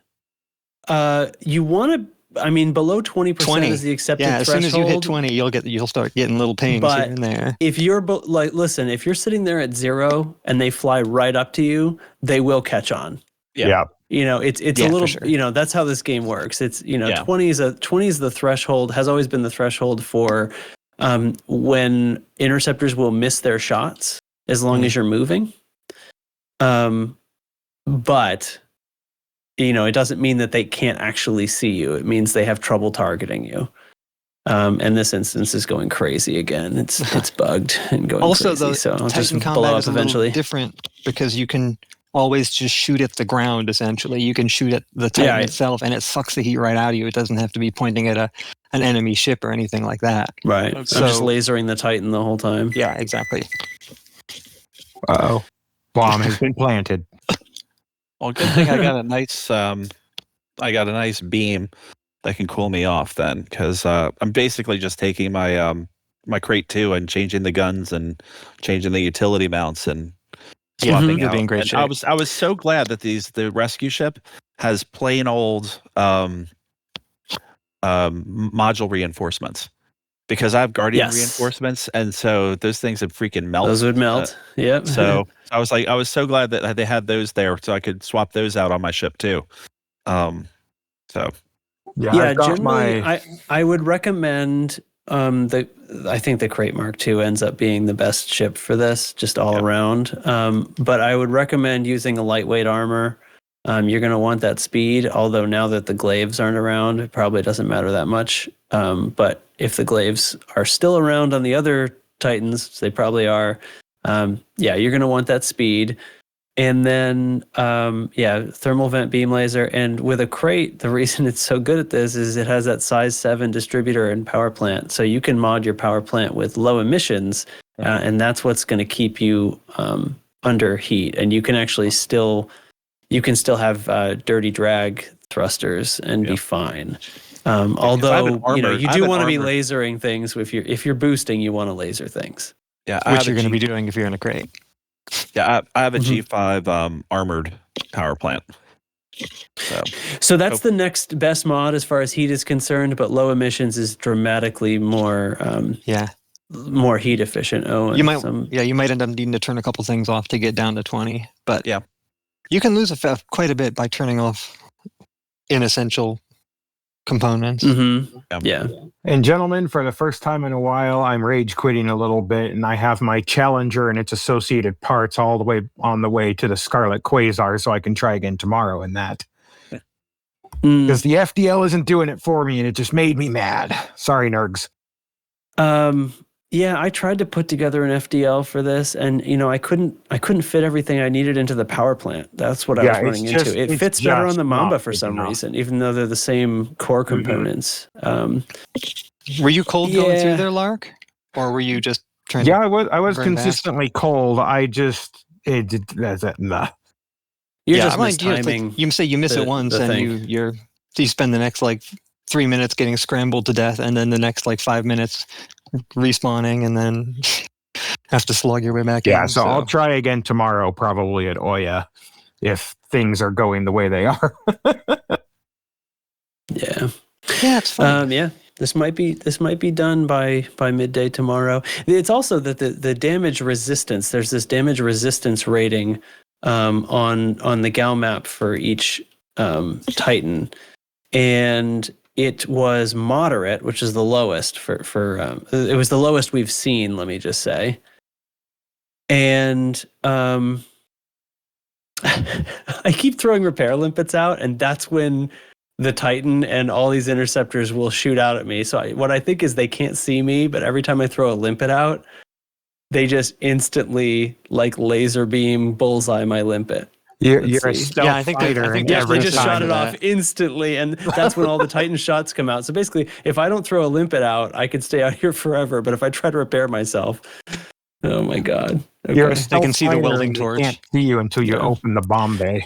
You want to. I mean, below 20% is the accepted threshold. As soon as you hit 20, you'll start getting little pings here and there. If you're listen, if you're sitting there at 0 and they fly right up to you, they will catch on. Yeah. It's a little, sure. That's how this game works. It's 20 is the threshold, has always been the threshold for when interceptors will miss their shots as long as you're moving. But it doesn't mean that they can't actually see you. It means they have trouble targeting you. And this instance is going crazy again. It's bugged and going also, crazy. Though, So I'll Titan just combat blow is up a eventually. little different because you can always just shoot at the ground. Essentially, you can shoot at the Titan itself, and it sucks the heat right out of you. It doesn't have to be pointing at an enemy ship or anything like that. Right. So, I'm just lasering the Titan the whole time. Yeah, exactly. Uh-oh. Bomb has been planted. Well, good thing I got a nice beam that can cool me off then, because I'm basically just taking my my crate 2 and changing the guns and changing the utility mounts and swapping You'll out. be in great And shape. I was so glad that the rescue ship has plain old module reinforcements, because I have Guardian reinforcements, and so those things would freaking melt. Those would melt. Yep. So I was so glad that they had those there, so I could swap those out on my ship too. So yeah, generally, I would recommend I think the Crate Mark II ends up being the best ship for this, just all around. But I would recommend using a lightweight armor. You're going to want that speed, although now that the glaives aren't around, it probably doesn't matter that much. But if the glaives are still around on the other Titans, they probably are, you're going to want that speed. And then, thermal vent beam laser. And with a crate, the reason it's so good at this is it has that size 7 distributor and power plant. So you can mod your power plant with low emissions, and that's what's going to keep you under heat. And you can actually still have dirty drag thrusters and be fine. Although you do want to be lasering things if you're boosting, you want to laser things. Yeah, Which you're going to be doing if you're in a crate. Yeah, I have a G5 armored power plant. So that's the next best mod as far as heat is concerned, but low emissions is dramatically more more heat efficient. You might end up needing to turn a couple things off to get down to 20, but you can lose quite a bit by turning off inessential components. Yeah. And gentlemen, for the first time in a while, I'm rage quitting a little bit, and I have my Challenger and its associated parts all the way on the way to the Scarlet Quasar, so I can try again tomorrow in that. Because the FDL isn't doing it for me, and it just made me mad. Sorry, nerds. Yeah, I tried to put together an FDL for this, and I couldn't fit everything I needed into the power plant. That's what I was running into. It fits better on the Mamba for some reason, even though they're the same core components. Were you cold going through there, Lark, or were you just trying? Yeah, I was consistently cold. I just You're just mistiming. You say you miss it once, and you spend the next 3 minutes getting scrambled to death, and then the next 5 minutes respawning, and then have to slog your way back in. Yeah, so I'll try again tomorrow, probably at Oya, if things are going the way they are. Yeah, it's fun. This might be done by midday tomorrow. It's also that the damage resistance. There's this damage resistance rating on the Gal map for each Titan, and it was moderate, which is the lowest it was the lowest we've seen, let me just say. And I keep throwing repair limpets out, and that's when the Titan and all these interceptors will shoot out at me. So what I think is they can't see me, but every time I throw a limpet out, they just instantly laser beam bullseye my limpet. You're a stealth I think fighter. they just shot it off instantly, and that's when all the Titan shots come out. So basically, if I don't throw a limpet out, I could stay out here forever. But if I try to repair myself, oh my god! Okay. You're a They can see the welding torch. They can't see you until you open the bomb bay.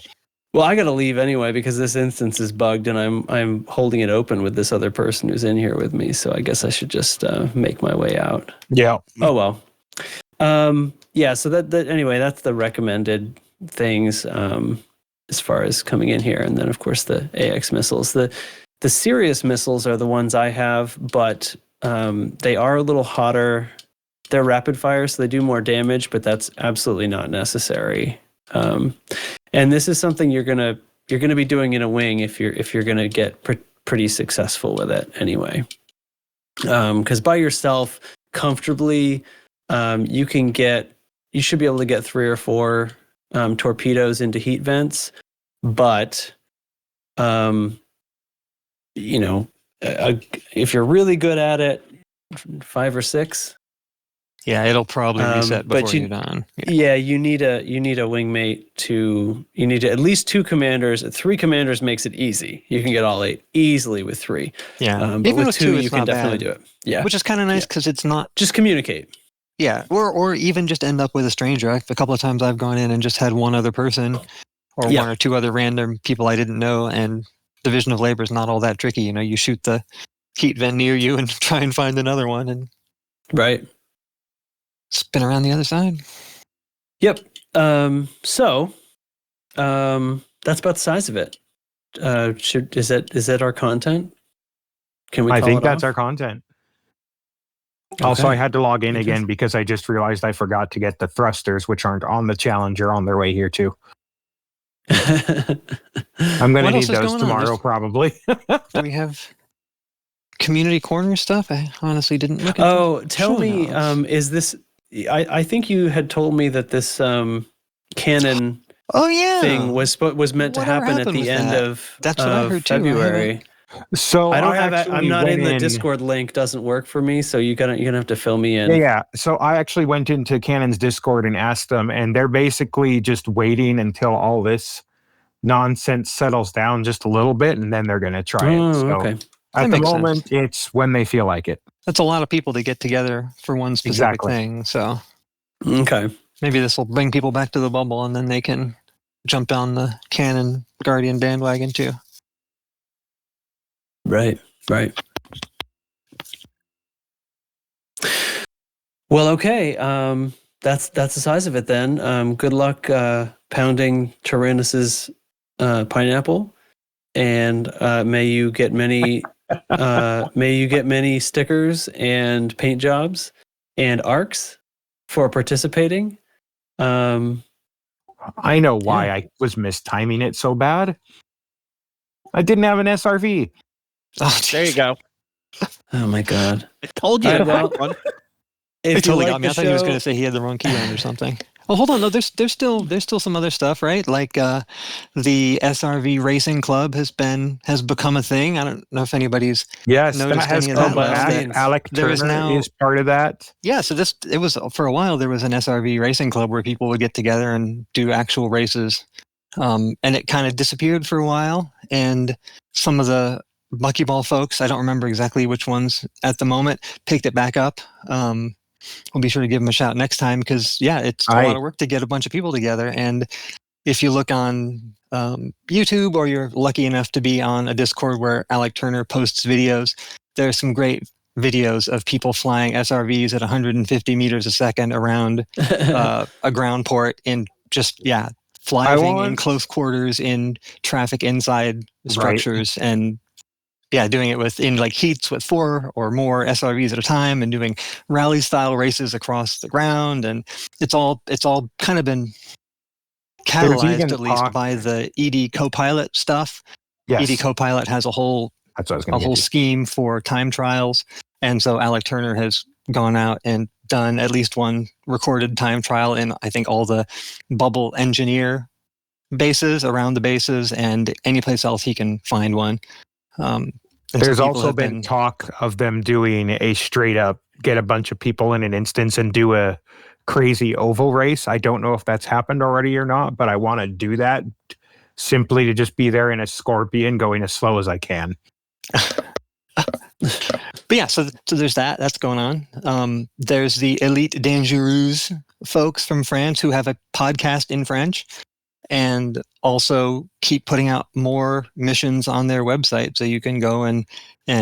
Well, I got to leave anyway because this instance is bugged, and I'm holding it open with this other person who's in here with me. So I guess I should just make my way out. Yeah. Oh well. So that anyway, that's the recommended things as far as coming in here, and then of course the AX missiles. The serious missiles are the ones I have, but they are a little hotter. They're rapid fire, so they do more damage, but that's absolutely not necessary. And this is something you're gonna be doing in a wing if you're gonna get pretty successful with it anyway. Because by yourself comfortably, you should be able to get 3 or 4 torpedoes into heat vents, but if you're really good at it, 5 or 6. Yeah, it'll probably reset before you're done. Yeah, you need a wingmate you need at least 2 commanders. 3 commanders makes it easy. You can get all 8 easily with 3. Yeah, but even with 2 you can definitely do it. Yeah, which is kind of nice because it's not just communicate. Yeah, or even just end up with a stranger. A couple of times I've gone in and just had one other person, or 1 or 2 other random people I didn't know, and division of labor is not all that tricky. You shoot the heat vent near you and try and find another one, and right. Spin around the other side. Yep. So that's about the size of it. Is that our content? Can we? I think that's off? our content. Okay. Also, I had to log in again because I just realized I forgot to get the thrusters, which aren't on the Challenger, on their way here too. I'm going to need those tomorrow, probably. Do we have community corner stuff? I honestly didn't look at tell me, is this... I think you had told me that this cannon thing was meant to happen at the end of That's what I heard February. Too. So I don't have. actually I'm not went in the Discord link. Doesn't work for me. So you're gonna have to fill me in. Yeah. So I actually went into Canon's Discord and asked them, and they're basically just waiting until all this nonsense settles down just a little bit, and then they're going to try it. So Okay. at the makes sense. moment, it's when they feel like it. That's a lot of people to get together for one specific Exactly. thing. So Okay. maybe this will bring people back to the bubble, and then they can jump on the Canon Guardian bandwagon too. Right. Well, okay. That's the size of it then. Good luck pounding Tyrannus's pineapple, and may you get many stickers and paint jobs and arcs for participating. I know why I was mistiming it so bad. I didn't have an SRV. Oh, There you go. Oh my God. I told you. All right, well, It if you totally like got me. the I thought he was show- going to say he had the wrong key on or something. Oh, hold on. No, there's still some other stuff, right? Like the SRV Racing Club has become a thing. I don't know if anybody's Yes, noticed that has any of come that back. else. Alec There is Turner now- is part of that. Yeah, so it was for a while. There was an SRV Racing Club where people would get together and do actual races, and it kind of disappeared for a while. And some of the buckyball folks, I don't remember exactly which ones at the moment, picked it back up. We'll be sure to give them a shout next time because it's a lot of work to get a bunch of people together. And if you look on YouTube, or you're lucky enough to be on a Discord where Alec Turner posts videos, there's some great videos of people flying SRVs at 150 meters a second around a ground port in just flying in close quarters in traffic inside structures, and doing it in like heats with 4 or more SRVs at a time, and doing rally style races across the ground. And it's all kind of been catalyzed at least by the ED Copilot stuff. Yes, ED Copilot has a whole that's what I was going to scheme for time trials, and so Alec Turner has gone out and done at least one recorded time trial in I think all the Bubble Engineer bases around the bases, and any place else he can find one. There's also been talk of them doing a straight up get a bunch of people in an instance and do a crazy oval race. I don't know if that's happened already or not, but I want to do that simply to just be there in a Scorpion going as slow as I can. But yeah, so there's that's going on. There's the Elite Dangerous folks from France who have a podcast in French, and also keep putting out more missions on their website, so you can go and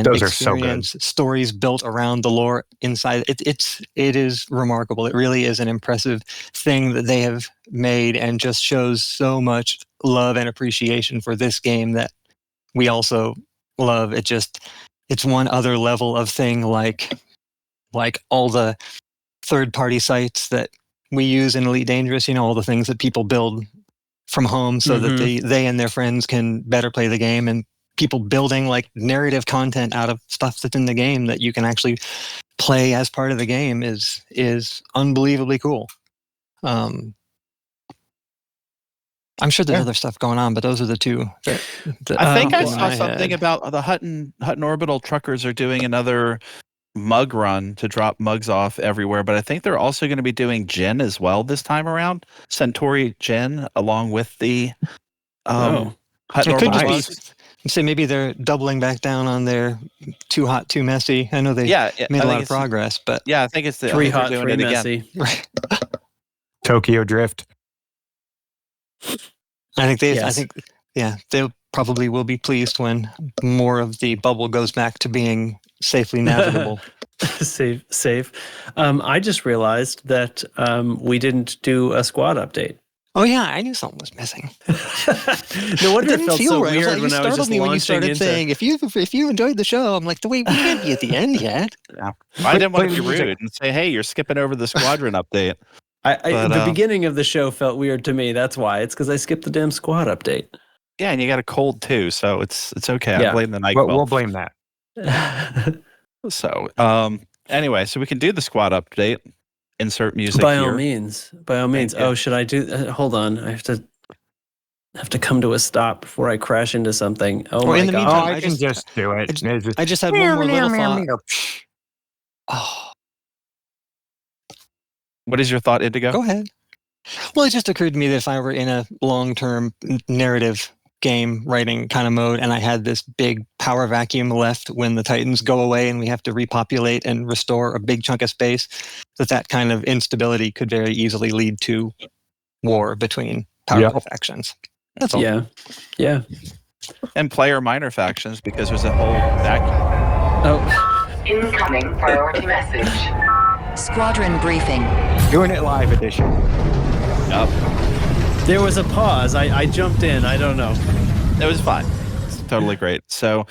Those are so good. experience stories built around the lore inside. It is remarkable. It really is an impressive thing that they have made, and just shows so much love and appreciation for this game that we also love. It's one other level of thing, like all the third-party sites that we use in Elite Dangerous. All the things that people build from home so that they and their friends can better play the game, and people building like narrative content out of stuff that's in the game that you can actually play as part of the game is unbelievably cool. I'm sure there's other stuff going on, but those are the two. I think I in saw my something head. about the Hutton Orbital truckers are doing another mug run to drop mugs off everywhere, but I think they're also going to be doing Gin as well this time around. Centauri Gin along with the Hutton It could Orbital just mugs. be, say maybe they're doubling back down on their too hot, too messy. I know they made a lot of progress, but I think it's the Three I think hot, they're three doing it messy. again. right. Tokyo Drift. I think Yes. they probably will be pleased when more of the bubble goes back to being safely navigable. Safe. I just realized that we didn't do a squad update. Oh yeah, I knew something was missing. No wonder it didn't felt feel so right. weird You when I was startled just me when you launching started into. saying if you enjoyed the show. I'm like, wait, we can't be at the end yet. I didn't want to be Play the rude and say, "Hey, you're skipping over the squadron update." But, The beginning of the show felt weird to me. That's why. It's because I skipped the damn squad update. Yeah, and you got a cold too, so it's okay. I Yeah. blame the night. We'll blame that. So, anyway, so we can do the squad update. Insert music By here. all means. By all means. Thank you. Oh, should I do? Hold on. I have to. have to come to a stop before I crash into something. Oh Well, my in the god! meantime, I can just do it. I just had one more little thought. Oh, What is your thought, Indigo? go ahead. Well, it just occurred to me that if I were in a long-term narrative game writing kind of mode and I had this big power vacuum left when the Titans go away and we have to repopulate and restore a big chunk of space, that kind of instability could very easily lead to war between powerful factions. That's all. Yeah. And player minor factions, because there's a whole vacuum. Oh, Incoming priority message. Squadron briefing. Doing it live edition. Yep. there was a pause. I jumped in. I don't know. It was fine. It's totally great. So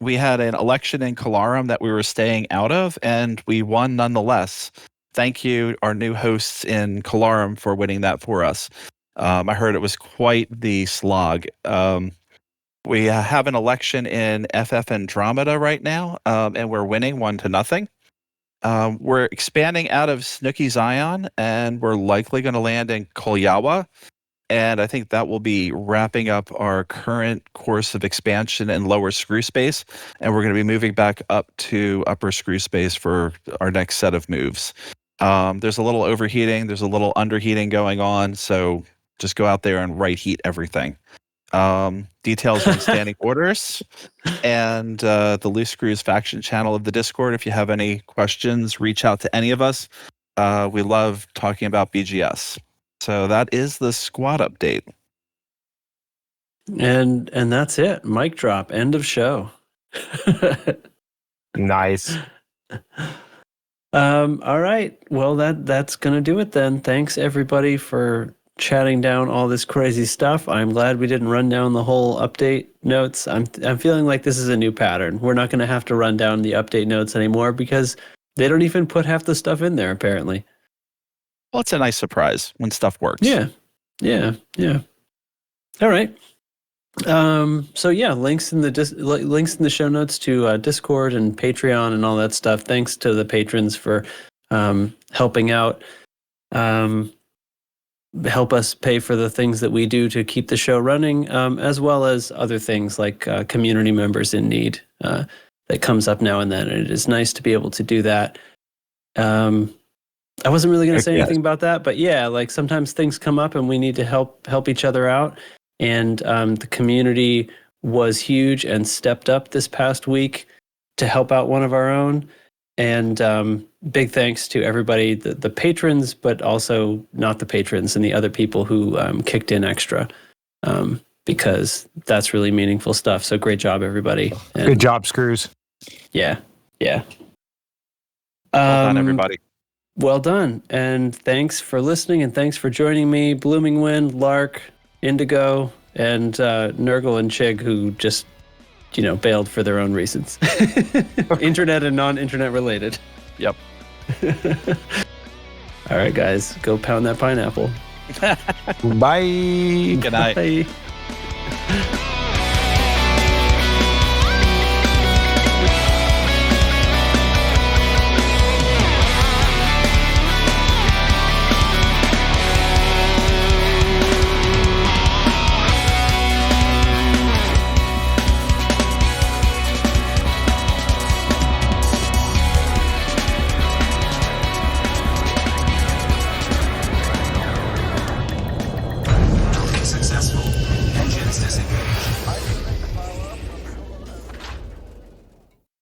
we had an election in Calarum that we were staying out of, and we won nonetheless. Thank you, our new hosts in Calarum, for winning that for us. I heard it was quite the slog. We have an election in FF Andromeda right now, and we're winning 1-0. We're expanding out of Snoqui Xian, and we're likely going to land in Kolyawa. And I think that will be wrapping up our current course of expansion in lower screw space. And we're going to be moving back up to upper screw space for our next set of moves. There's a little overheating. There's a little underheating going on. So just go out there and right heat everything. Details are in standing orders. And the Loose Screws faction channel of the Discord. If you have any questions, reach out to any of us. We love talking about BGS. So that is the squad update. And that's it. Mic drop. End of show. Nice. All right. Well, that's gonna do it then. Thanks everybody for chatting down all this crazy stuff. I'm glad we didn't run down the whole update notes. I'm feeling like this is a new pattern. We're not gonna have to run down the update notes anymore because they don't even put half the stuff in there apparently. Well, it's a nice surprise when stuff works. Yeah. All right. So yeah, links in the show notes to Discord and Patreon and all that stuff. Thanks to the patrons for helping out, help us pay for the things that we do to keep the show running, as well as other things like community members in need that comes up now and then. And it is nice to be able to do that. I wasn't really going to say anything about that, but yeah, like sometimes things come up and we need to help each other out. And the community was huge and stepped up this past week to help out one of our own. And big thanks to everybody, the patrons, but also not the patrons and the other people who kicked in extra, because that's really meaningful stuff. So great job, everybody. And Good job, Screws. Yeah. Well done, everybody. Well done. And thanks for listening and thanks for joining me, Blooming Wind, Lark, Indigo, and Nurgle and Chig, who just, bailed for their own reasons. Internet and non-internet related. Yep. All right, guys, go pound that pineapple. Bye. Good night. Bye.